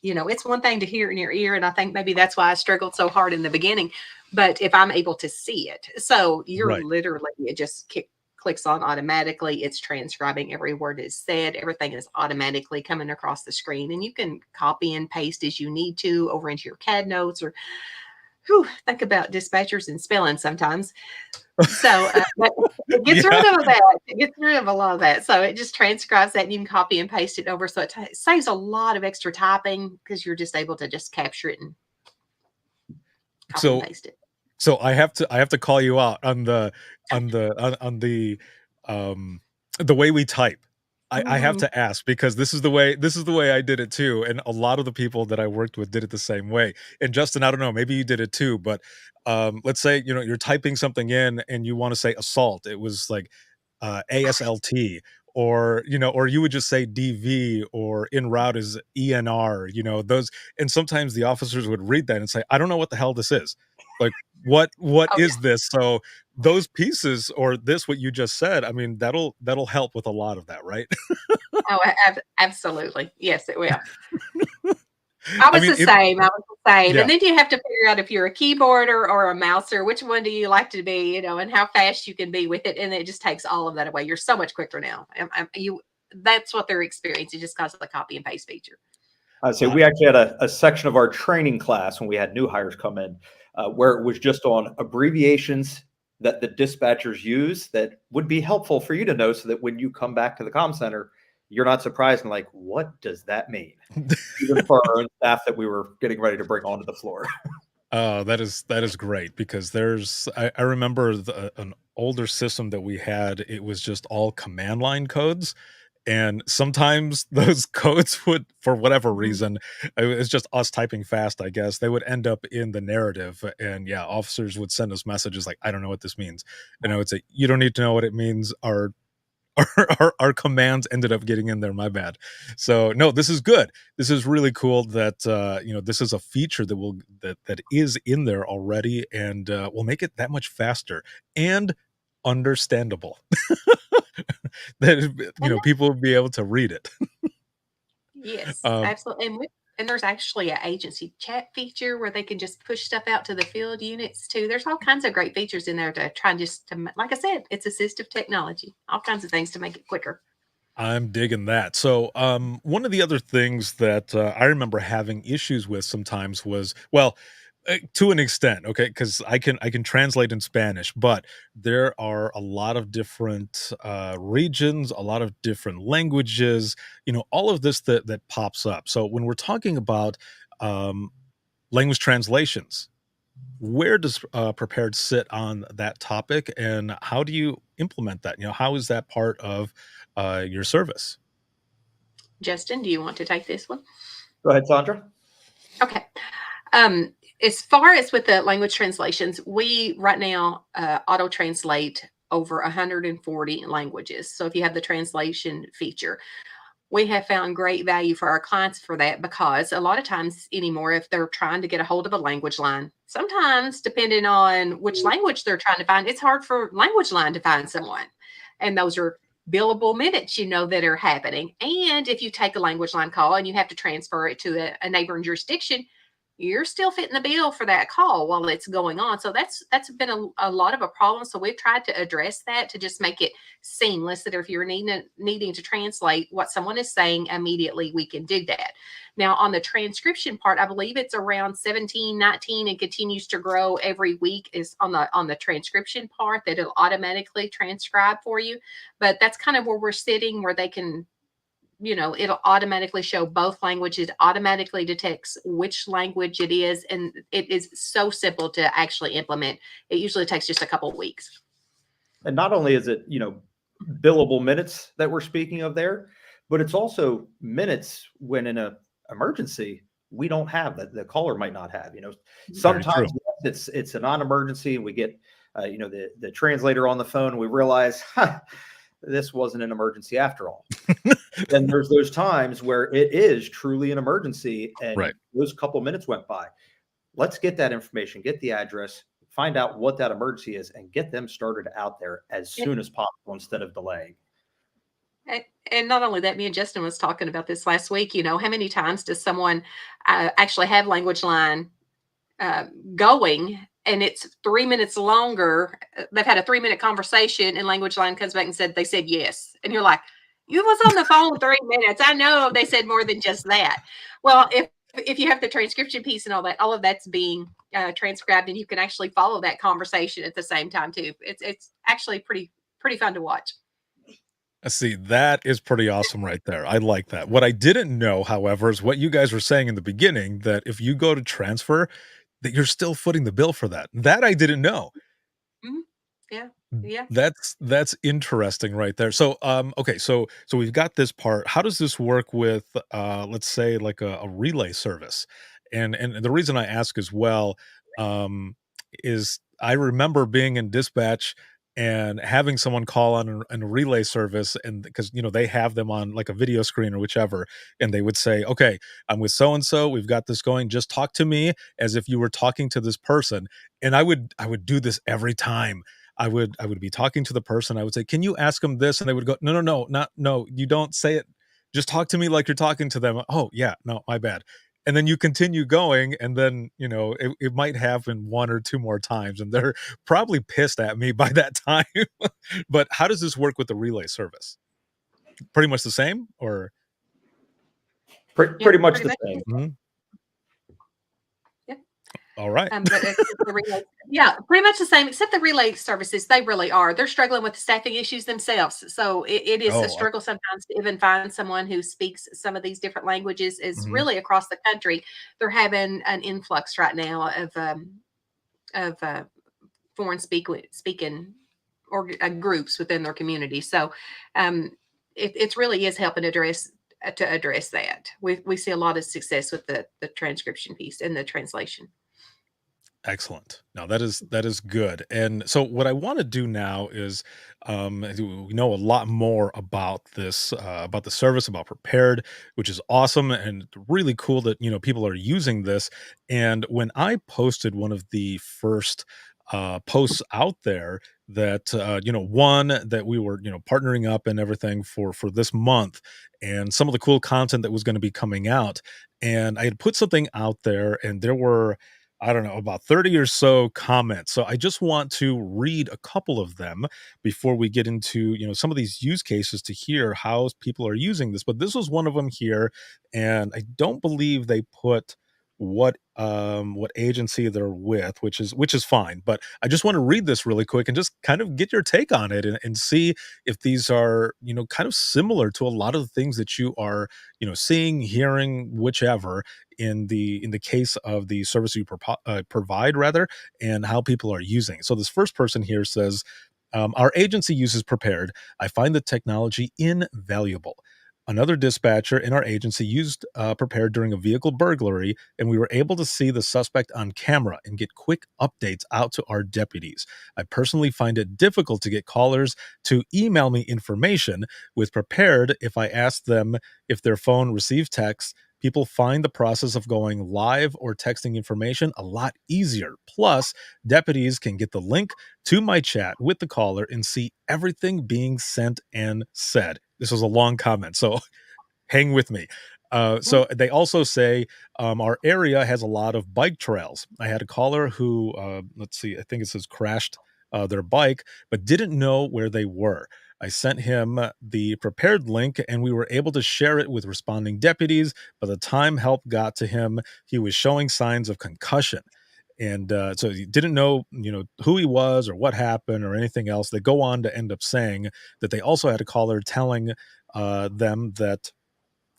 It's one thing to hear it in your ear, and I think maybe that's why I struggled so hard in the beginning. But if I'm able to see it, so you're Right. literally, it just clicks on automatically. It's transcribing every word is said. Everything is automatically coming across the screen, and you can copy and paste as you need to over into your CAD notes, or whew, think about dispatchers and spelling sometimes. So, but it gets rid Yeah. of that. It gets rid of a lot of that. So it just transcribes that, and you can copy and paste it over. So it saves a lot of extra typing because you're just able to just capture it and copy and So paste it. So I have to call you out on um the way we type. I have Mhm. to ask because this is the way I did it too, and a lot of the people that I worked with did it the same way. And Justin, I don't know, maybe you did it too, but let's say you're typing something in and you want to say assault. It was like ASLT, or you would just say DV, or en route is ENR, those. And sometimes the officers would read that and say, I don't know what the hell this is. Like, what Oh yeah. is this? So those pieces, or this, what you just said, I mean, that'll help with a lot of that, right? Oh, absolutely. Yes, it will. I I was mean, the same. I was the same. yeah. And then you have to figure out if you're a keyboarder or a mouser, which one do you like to be, and how fast you can be with it. And it just takes all of that away. You're so much quicker now. That's what they're experiencing just because of the copy and paste feature. I say Uh, we actually had a section of our training class when we had new hires come in, where it was just on abbreviations that the dispatchers use that would be helpful for you to know, so that when you come back to the comm center, you're not surprised and like, what does that mean? Even for our own staff that we were getting ready to bring onto the floor. Oh, that is great because I remember an older system that we had. It was just all command line codes, and sometimes those codes would, for whatever Mhm. reason, it's just us typing fast, I guess, they would end up in the narrative. And yeah, officers would send us messages like, I don't know what this means. And I would say, you don't need to know what it means. Our commands ended up getting in there. My bad. So no, this is good. This is really cool that this is a feature that is in there already, and will make it that much faster and understandable. That And people will be able to read it. yes, Um, absolutely. And there's actually an agency chat feature where they can just push stuff out to the field units too. There's all kinds of great features in there to try and like I said, it's assistive technology, all kinds of things to make it quicker. I'm digging that. So, one of the other things that I remember having issues with sometimes was, well, to an extent, okay, because I can translate in Spanish, but there are a lot of different regions, a lot of different languages, all of this that pops up. So when we're talking about um, language translations, where does prepared sit on that topic, and how do you implement that? How is that part of your service? Justin, do you want to take this one? Go ahead, Sandra. Okay. As far as with the language translations, we right now auto translate over 140 languages. So if you have the translation feature, we have found great value for our clients for that, because a lot of times anymore, if they're trying to get a hold of a language line, sometimes depending on which language they're trying to find, it's hard for language line to find someone. And those are billable minutes, that are happening. And if you take a language line call and you have to transfer it to a neighboring jurisdiction, you're still fitting the bill for that call while it's going on. So that's been a lot of a problem. So we've tried to address that to just make it seamless, that if you're needing to translate what someone is saying immediately, we can do that. Now on the transcription part, I believe it's around 17, 19 and continues to grow every week, is on the transcription part, that it'll automatically transcribe for you. But that's kind of where we're sitting, where they can, it'll automatically show both languages, automatically detects which language it is. And it is so simple to actually implement. It usually takes just a couple of weeks. And not only is it, billable minutes that we're speaking of there, but it's also minutes when in a emergency we don't have that the caller might not have. Very true. Sometimes it's a non-emergency and we get the translator on the phone and we realize this wasn't an emergency after all. Then there's those times where it is truly an emergency and Right. those couple minutes went by. Let's get that information, get the address, find out what that emergency is, and get them started out there as soon as possible instead of delaying. And not only that, me and Justin was talking about this last week. How many times does someone actually have language line going, and it's 3 minutes longer? They've had a 3-minute conversation, and language line comes back and said they said yes, and you're like, you was on the phone 3 minutes. I know they said more than just that. Well, if you have the transcription piece and all of that's being transcribed, and you can actually follow that conversation at the same time too. It's actually pretty fun to watch. See, that is pretty awesome right there. I like that. What I didn't know, however, is what you guys were saying in the beginning, that if you go to transfer, that you're still footing the bill for that. That I didn't know. Mhm. Yeah. Yeah. That's interesting right there. So, okay, so we've got this part. How does this work with, let's say, like a relay service? And the reason I ask as well, um, is I remember being in dispatch and having someone call on a relay service, and because they have them on like a video screen or whichever, and they would say, "Okay, I'm with so and so. We've got this going. Just talk to me as if you were talking to this person." And I would do this every time. I would be talking to the person. I would say, "Can you ask them this?" And they would go, "No, no, no, not no. You don't say it. Just talk to me like you're talking to them." Oh, yeah, no, my bad. And then you continue going, and then it might happen one or two more times, and they're probably pissed at me by that time. But how does this work with the relay service? Pretty much the same, or Yeah, Pretty much pretty the much. same. Mhm. Yeah. All right. But except the relay, yeah, pretty much the same, except the relay services, they really are. They're struggling with staffing issues themselves. So it is a Oh, struggle sometimes to even find someone who speaks some of these different languages. Is mhm. really across the country. They're having an influx right now of foreign speaking or groups within their community. So um, it really is helping to address that. We see a lot of success with the transcription piece and the translation. Excellent. Now that is good. And so what I want to do now is, we know a lot more about this, about the service, about prepared, which is awesome and really cool that people are using this. And when I posted one of the first posts out there, that one that we were partnering up and everything for this month, and some of the cool content that was going to be coming out. And I had put something out there, and there were, I don't know, about 30 or so comments. So I just want to read a couple of them before we get into some of these use cases to hear how people are using this. But this was one of them here, and I don't believe they put what agency they're with, which is fine. But I just want to read this really quick and just kind of get your take on it, and see if these are kind of similar to a lot of the things that you are seeing, hearing, whichever, in the case of the service you provide, rather, and how people are using it. So this first person here says, our agency uses Prepared. I find the technology invaluable. Another dispatcher in our agency used Prepared during a vehicle burglary, and we were able to see the suspect on camera and get quick updates out to our deputies. I personally find it difficult to get callers to email me information. With Prepared, if I ask them if their phone receives text, people find the process of going live or texting information a lot easier. Plus, deputies can get the link to my chat with the caller and see everything being sent and said. This was a long comment, so hang with me. So they also say our area has a lot of bike trails. I had a caller who, let's see, I think it says crashed their bike, but didn't know where they were. I sent him the Prepared link, and we were able to share it with responding deputies. By the time help got to him, he was showing signs of concussion. And so he didn't know, who he was or what happened or anything else. They go on to end up saying that they also had a caller telling them that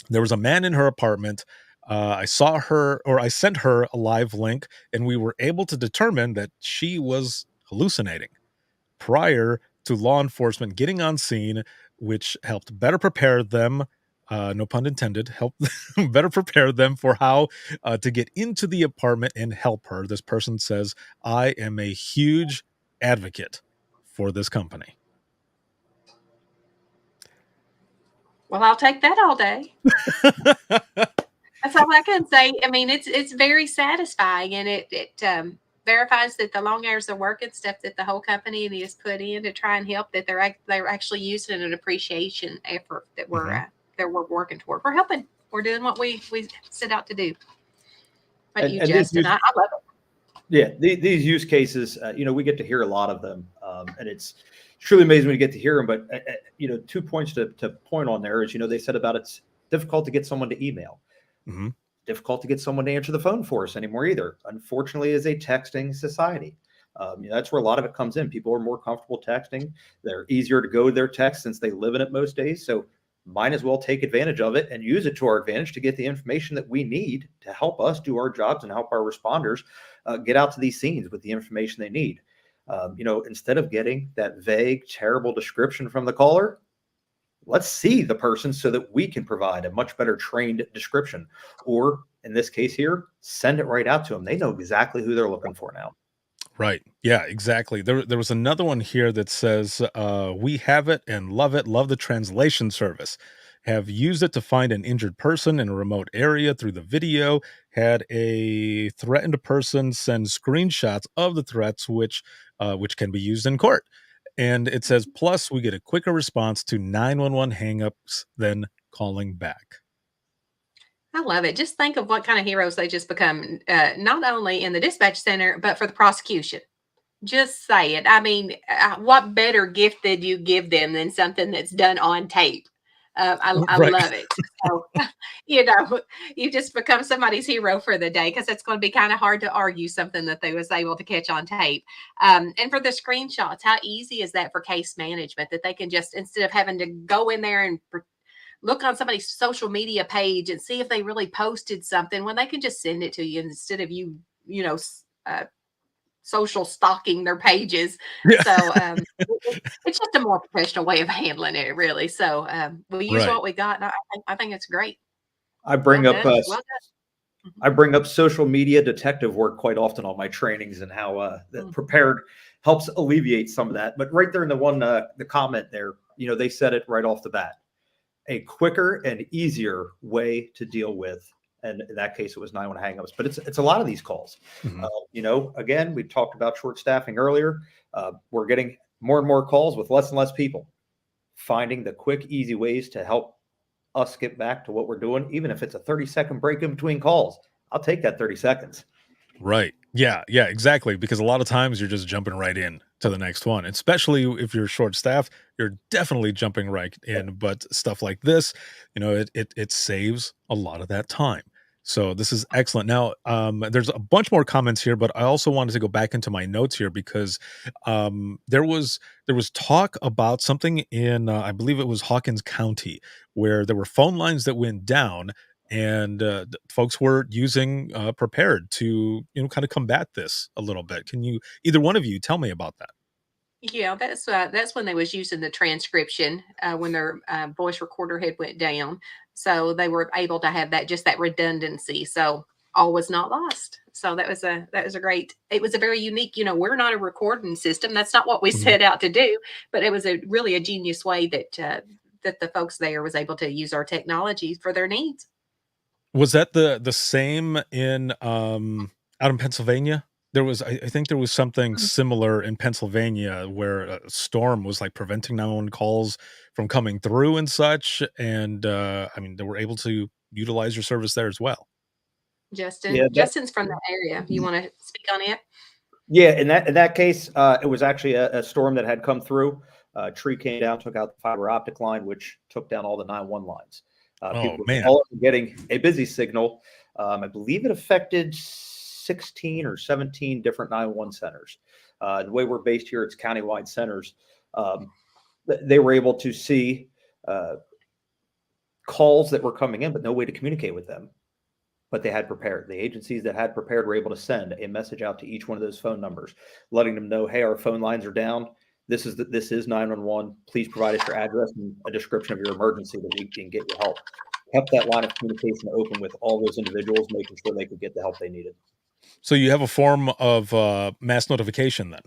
there was a man in her apartment. I saw her, or I sent her a live link, and we were able to determine that she was hallucinating prior to law enforcement getting on scene, which helped better prepare them. No pun intended, help better prepare them for how to get into the apartment and help her. This person says, I am a huge advocate for this company. Well, I'll take that all day. That's all I can say. I mean, it's very satisfying, and it verifies that the long hours of work and stuff that the whole company has put in to try and help, that they're actually using an appreciation effort that we're working toward. We're helping. We're doing what we set out to do. But you, Justin, I love it. Yeah, these use cases, we get to hear a lot of them, and it's truly amazing when you get to hear them. But 2 points to point on there is, they said about it's difficult to get someone to email. Mm-hmm. Difficult to get someone to answer the phone for us anymore either. Unfortunately, as a texting society, that's where a lot of it comes in. People are more comfortable texting. They're easier to go to their text since they live in it most days. So might as well take advantage of it and use it to our advantage to get the information that we need to help us do our jobs and help our responders get out to these scenes with the information they need. Instead of getting that vague, terrible description from the caller, let's see the person so that we can provide a much better trained description. Or in this case here, send it right out to them. They know exactly who they're looking for now. Right. Yeah, exactly. There was another one here that says, we have it and love it. Love the translation service. Have used it to find an injured person in a remote area through the video. Had a threatened person send screenshots of the threats, which can be used in court. And it says, plus we get a quicker response to 911 hangups than calling back. I love it. Just think of what kind of heroes they just become, not only in the dispatch center, but for the prosecution. Just say it. I mean, what better gift did you give them than something that's done on tape? I Right. love it. So, you just become somebody's hero for the day, because it's going to be kind of hard to argue something that they was able to catch on tape. And for the screenshots, how easy is that for case management, that they can just, instead of having to go in there and look on somebody's social media page and see if they really posted something, when they can just send it to you instead of social stalking their pages. Yeah. So it's just a more professional way of handling it, really. So we use Right. what we got, and I think it's great. I bring Well up done. Well done. I bring up social media detective work quite often on my trainings, and how that Prepared helps alleviate some of that. But right there in the comment there, they said it right off the bat. A quicker and easier way to deal with, and in that case, it was 911 hangups. But it's a lot of these calls. Mhm. Again, we talked about short staffing earlier. We're getting more and more calls with less and less people. Finding the quick, easy ways to help us get back to what we're doing, even if it's a 30-second break in between calls. I'll take that 30 seconds. Right. Yeah, yeah, exactly, because a lot of times you're just jumping right in to the next one, especially if you're short staffed, you're definitely jumping right in, but stuff like this, it saves a lot of that time. So this is excellent. Now, there's a bunch more comments here, but I also wanted to go back into my notes here because there was talk about something in I believe it was Hawkins County where there were phone lines that went down and folks were using prepared to kind of combat this a little bit. Can you, either one of you, tell me about that? Yeah, that's when they was using the transcription when their voice recorder had went down, so they were able to have that redundancy. So all was not lost. So that was a great. It was a very unique. We're not a recording system. That's not what we Mhm. set out to do. But it was really a genius way that the folks there was able to use our technology for their needs. Was that the same in out in Pennsylvania? There was, I think there was something similar in Pennsylvania where a storm was like preventing 911 calls from coming through and such, and I mean they were able to utilize your service there as well. Yeah, Justin's from that area. You want to speak on it? yeah. In that case, it was actually a storm that had come through. A tree came down, took out the fiber optic line, which took down all the 911 lines. Oh People were man. all getting a busy signal. I believe it affected 16 or 17 different 911 centers. The way we're based here, it's countywide centers. Um, they were able to see uh, calls that were coming in, but no way to communicate with them. But they had prepared. The agencies that had prepared were able to send a message out to each one of those phone numbers, letting them know, "Hey, our phone lines are down. This is 911. Please provide us your address and a description of your emergency that we can get you help." Kept that line of communication open with all those individuals, making sure they could get the help they needed. So you have a form of mass notification then?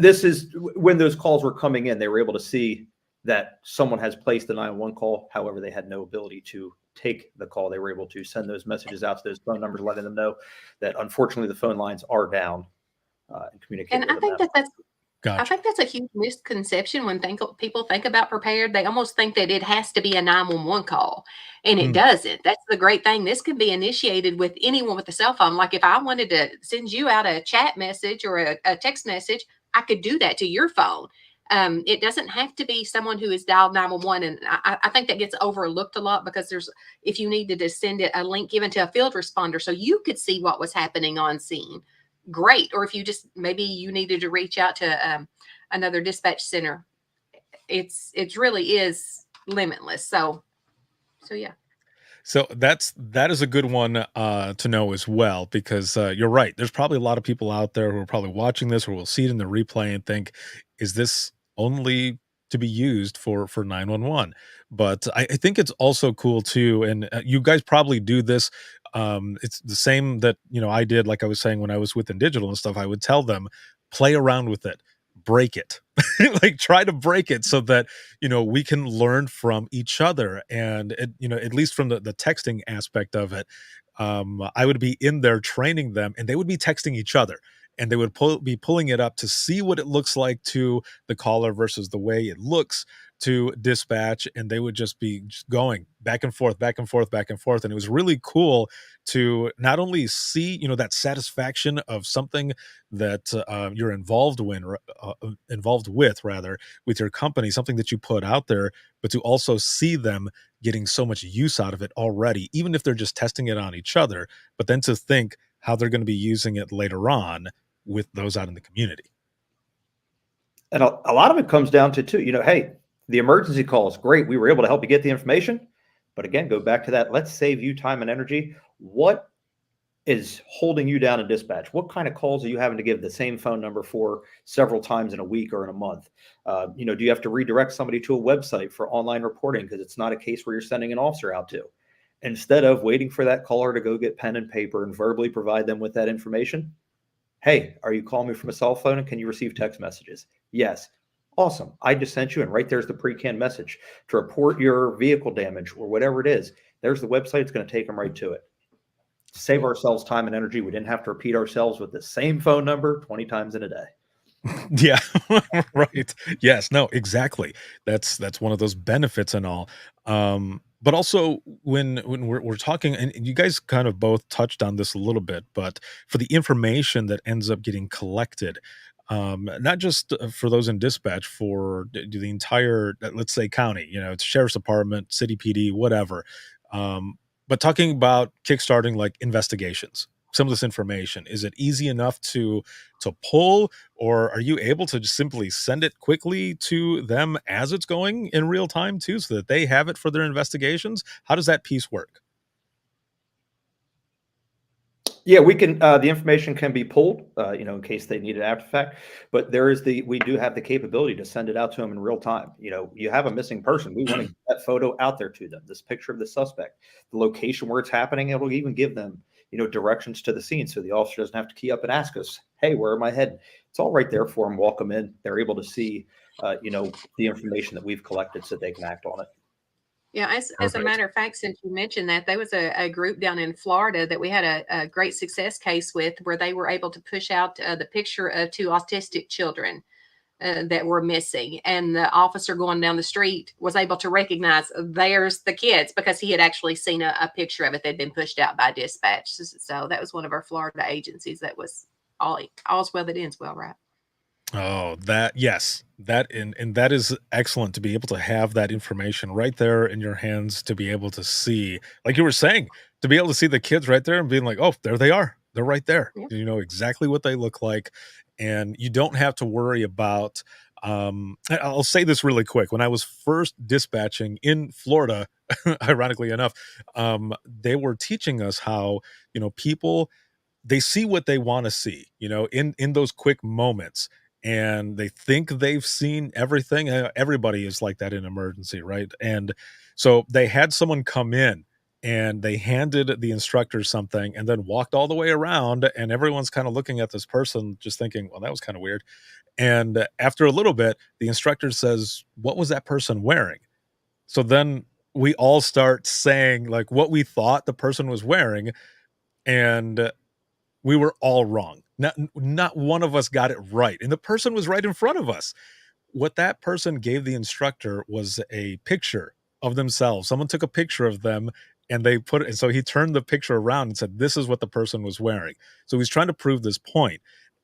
This is when those calls were coming in, they were able to see that someone has placed the 911 call. However, they had no ability to take the call. They were able to send those messages out to those phone numbers, letting them know that unfortunately the phone lines are down, and communicate And with I them think now. I Gotcha. think that's a huge misconception when people think about prepared. They almost think that it has to be a 911 call, and it Mm, doesn't. That's the great thing. This can be initiated with anyone with a cell phone. Like if I wanted to send you out a chat message or a text message, I could do that to your phone. It doesn't have to be someone who has dialed 911, and I think that gets overlooked a lot because if you needed to send it a link given to a field responder so you could see what was happening on scene, great. Or if you just maybe you needed to reach out to another dispatch center, it really is limitless. So yeah. So that is a good one to know as well, because you're right. There's probably a lot of people out there who are probably watching this or will see it in the replay and think, "Is this only to be used for 911?" But I think it's also cool too, and you guys probably do this. It's the same that I did, like I was saying when I was within digital and stuff. I would tell them, play around with it, break it, like try to break it so that we can learn from each other. And at least from the texting aspect of it, I would be in there training them and they would be texting each other, and they would be pulling it up to see what it looks like to the caller versus the way it looks to dispatch, and they would just going back and forth, back and forth, back and forth. And it was really cool to not only see that satisfaction of something that you're involved with, rather, with your company, something that you put out there, but to also see them getting so much use out of it already, even if they're just testing it on each other, but then to think how they're going to be using it later on with those out in the community. And a lot of it comes down to too, hey, the emergency call is great. We were able to help you get the information. But again, go back to that. Let's save you time and energy. What is holding you down in dispatch? What kind of calls are you having to give the same phone number for several times in a week or in a month? Do you have to redirect somebody to a website for online reporting because it's not a case where you're sending an officer out to? Instead of waiting for that caller to go get pen and paper and verbally provide them with that information, "Hey, are you calling me from a cell phone and can you receive text messages?" "Yes." "Awesome. I just sent you." And right there's the pre-canned message to report your vehicle damage or whatever it is. There's the website. It's going to take them right to it. Save ourselves time and energy. We didn't have to repeat ourselves with the same phone number 20 times in a day. Yeah, right. Yes, no, exactly. That's one of those benefits and all. But also when we're talking, and you guys kind of both touched on this a little bit, but for the information that ends up getting collected, not just for those in dispatch, for the entire, let's say, county, it's sheriff's department, city PD, whatever. Um, but talking about kickstarting like investigations, some of this information, is it easy enough to pull, or are you able to just simply send it quickly to them as it's going in real time too, so that they have it for their investigations? How does that piece work? Yeah, we can. The information can be pulled, in case they need it after the fact. But we do have the capability to send it out to them in real time. You have a missing person. We want to get that photo out there to them. This picture of the suspect, the location where it's happening. It will even give them, directions to the scene, so the officer doesn't have to key up and ask us, "Hey, where am I heading?" It's all right there for them. Walk them in. They're able to see, the information that we've collected, so they can act on it. Yeah, as a Perfect. matter of fact, since you mentioned that, there was a group down in Florida that we had a great success case with, where they were able to push out the picture of two autistic children that were missing. And the officer going down the street was able to recognize there's the kids, because he had actually seen a picture of it that had been pushed out by dispatch. So that was one of our Florida agencies that was all's well that ends well, right? Oh, that yes. And that is excellent to be able to have that information right there in your hands, to be able to see, like you were saying, to be able to see the kids right there and being like, "Oh, there they are. They're right there." Yeah. You know exactly what they look like, and you don't have to worry about I'll say this really quick. When I was first dispatching in Florida, ironically enough, they were teaching us how, people, they see what they wanna see, in those quick moments, and they think they've seen everything. Everybody is like that in emergency, right? And so they had someone come in, and they handed the instructor something and then walked all the way around, and everyone's kinda looking at this person just thinking, "Well, that was kinda weird." And after a little bit, the instructor says, "What was that person wearing?" So then we all start saying, like, what we thought the person was wearing, and we were all wrong. Not one of us got it right, and the person was right in front of us. What that person gave the instructor was a picture of themselves. Someone took a picture of them, and they put it, and so he turned the picture around and said, "This is what the person was wearing." So he's trying to prove this point.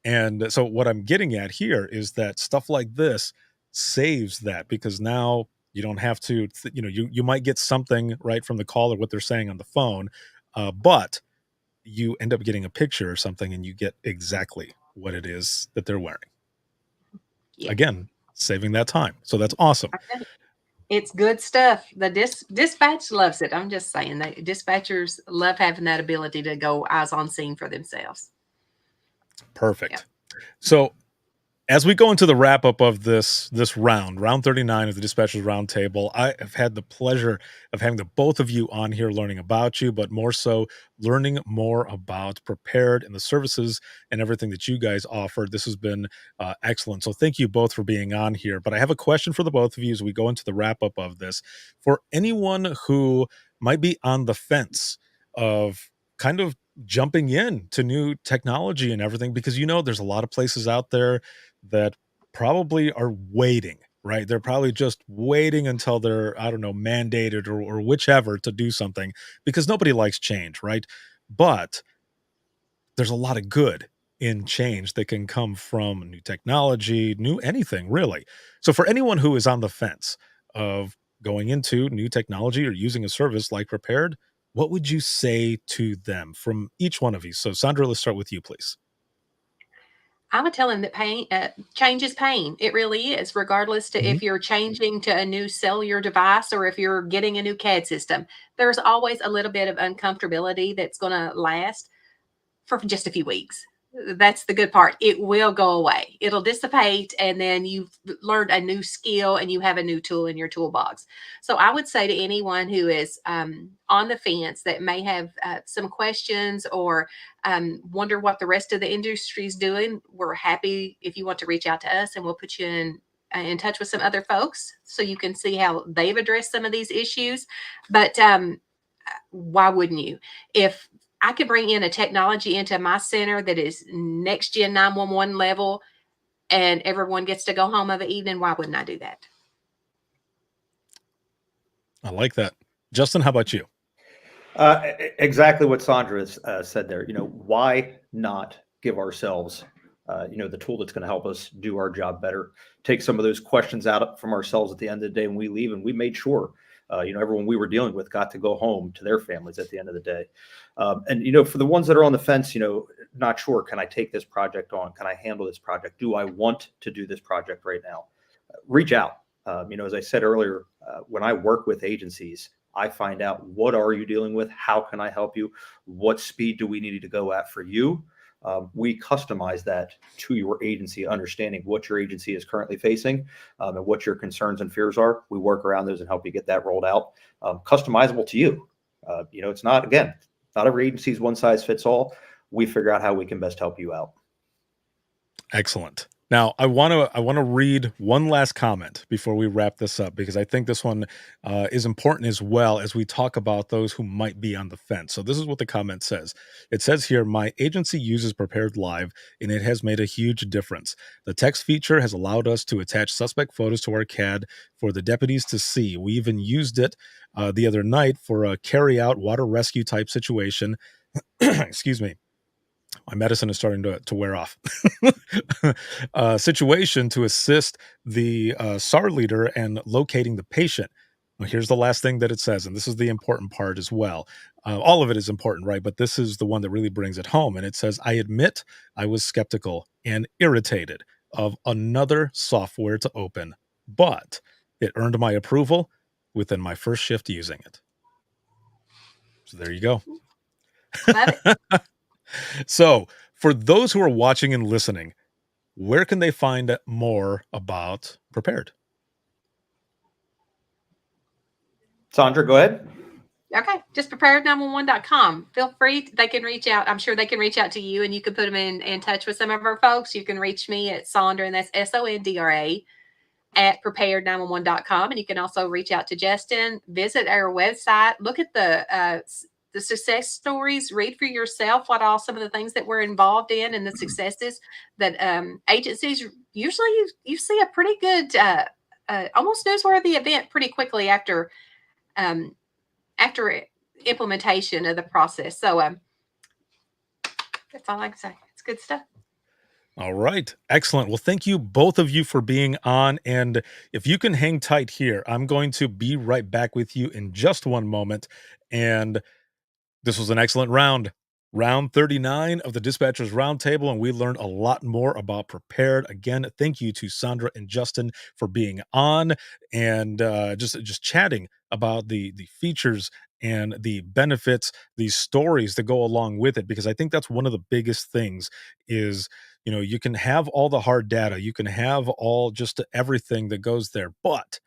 And so what I'm getting at here is that stuff like this saves that, because now you don't have to, you might get something right from the caller, what they're saying on the phone, but you end up getting a picture or something, and you get exactly what it is that they're wearing. Yeah. Again, saving that time. So that's awesome. It's good stuff. The dispatch loves it. I'm just saying that dispatchers love having that ability to go eyes on scene for themselves. Yeah. Perfect. So as we go into the wrap up of this round 39 of the Dispatchers Roundtable, I have had the pleasure of having the both of you on here, learning about you, but more so learning more about Prepared and the services and everything that you guys offer. This has been excellent. So thank you both for being on here. But I have a question for the both of you as we go into the wrap up of this. For anyone who might be on the fence of kind of jumping in to new technology and everything, because there's a lot of places out there that probably are waiting, right? They're probably just waiting until they're, I don't know, mandated, or whichever, to do something, because nobody likes change, right? But there's a lot of good in change that can come from new technology, new anything really. So for anyone who is on the fence of going into new technology or using a service like Prepared, what would you say to them from each one of you? So Sandra, let's start with you, please. I would tell him that change is pain. It really is, regardless to Mhm. if you're changing to a new cellular device or if you're getting a new CAD system. There's always a little bit of uncomfortability that's going to last for just a few weeks. That's the good part. It will go away. It'll dissipate, and then you've learned a new skill and you have a new tool in your toolbox. So I would say to anyone who is on the fence that may have some questions or wonder what the rest of the industry is doing, we're happy if you want to reach out to us, and we'll put you in touch with some other folks so you can see how they've addressed some of these issues. But why wouldn't you? If I could bring in a technology into my center that is next gen 911 level, and everyone gets to go home of the evening, why wouldn't I do that? I like that. Justin, how about you? Exactly what Sandra has said there. Why not give ourselves, the tool that's going to help us do our job better? Take some of those questions out from ourselves at the end of the day when we leave, and we made sure, everyone we were dealing with got to go home to their families at the end of the day. And for the ones that are on the fence, not sure, can I take this project on? Can I handle this project? Do I want to do this project right now? Reach out. As I said earlier, when I work with agencies, I find out, what are you dealing with? How can I help you? What speed do we need to go at for you? We customize that to your agency, understanding what your agency is currently facing, and what your concerns and fears are. We work around those and help you get that rolled out, customizable to you. It's not every agency is one size fits all. We figure out how we can best help you out. Excellent. Now, I want to read one last comment before we wrap this up, because I think this one is important as well as we talk about those who might be on the fence. So this is what the comment says. It says here, my agency uses Prepared Live, and it has made a huge difference. The text feature has allowed us to attach suspect photos to our CAD for the deputies to see. We even used it the other night for a carry-out water rescue type situation. Excuse me. My medicine is starting to wear off. Situation to assist the SAR leader and locating the patient. Well, here's the last thing that it says, and this is the important part as well. All of it is important, right? But this is the one that really brings it home. And it says, I admit I was skeptical and irritated of another software to open, but it earned my approval within my first shift using it. So there you go. Love it. So, for those who are watching and listening, where can they find more about Prepared? Sandra, go ahead. Okay, just prepared911.com. Feel free. They can reach out. I'm sure they can reach out to you, and you can put them in touch with some of our folks. You can reach me at Sondra, and that's Sondra at prepared911.com. And you can also reach out to Justin, visit our website, look at the success stories, read for yourself what all some of the things that we're involved in and the successes that agencies usually you see a pretty good, almost newsworthy event pretty quickly after implementation of the process. So that's all I can say. It's good stuff. All right. Excellent. Well, thank you, both of you, for being on. And if you can hang tight here, I'm going to be right back with you in just one moment. And this was an excellent round. Round 39 of the Dispatchers Roundtable, and we learned a lot more about Prepared. Again, thank you to Sandra and Justin for being on and just chatting about the features and the benefits, these stories that go along with it, because I think that's one of the biggest things is, you can have all the hard data, you can have all just everything that goes there, but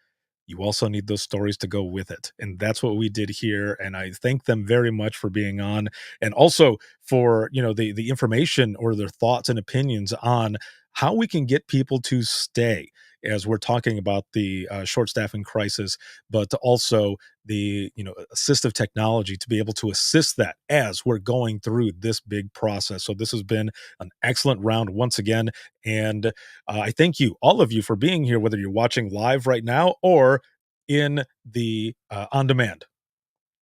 you also need those stories to go with it. And that's what we did here. And I thank them very much for being on, and also for, the information or their thoughts and opinions on how we can get people to stay as we're talking about the short staffing crisis, but also the, assistive technology to be able to assist that as we're going through this big process. So this has been an excellent round once again. And I thank you, all of you, for being here, whether you're watching live right now or in the on demand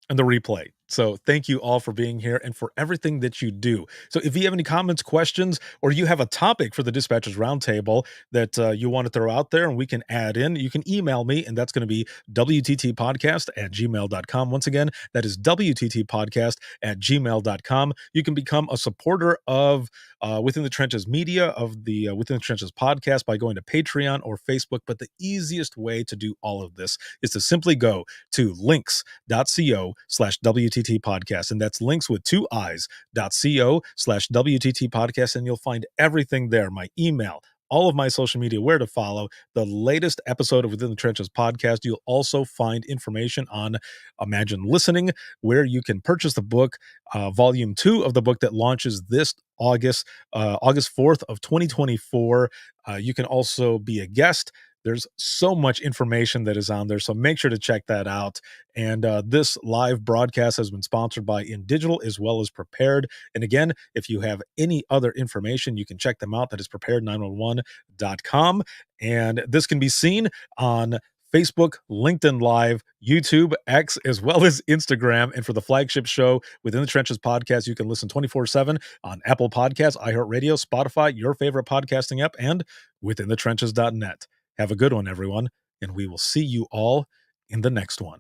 and the replay. So thank you all for being here and for everything that you do. So if you have any comments, questions, or you have a topic for the Dispatchers Roundtable that you want to throw out there and we can add in, you can email me, and that's going to be wttpodcast@gmail.com. Once again, that is wttpodcast@gmail.com. You can become a supporter of Within the Trenches media, of the Within the Trenches podcast, by going to Patreon or Facebook. But the easiest way to do all of this is to simply go to links.co/WTT podcast. And that's links with two I's.co/WTT podcast. And you'll find everything there. My email, all of my social media, where to follow, the latest episode of Within the Trenches podcast. You'll also find information on Imagine Listening, where you can purchase the book, volume 2 of the book that launches this August 4th of 2024. You can also be a guest. There's so much information that is on there, so make sure to check that out. And this live broadcast has been sponsored by InDigital as well as Prepared. And again, if you have any other information, you can check them out. That is prepared911.com. And this can be seen on Facebook, LinkedIn Live, YouTube, X, as well as Instagram. And for the flagship show Within the Trenches podcast, you can listen 24/7 on Apple Podcasts, iHeartRadio, Spotify, your favorite podcasting app, and withinthetrenches.net. Have a good one, everyone, and we will see you all in the next one.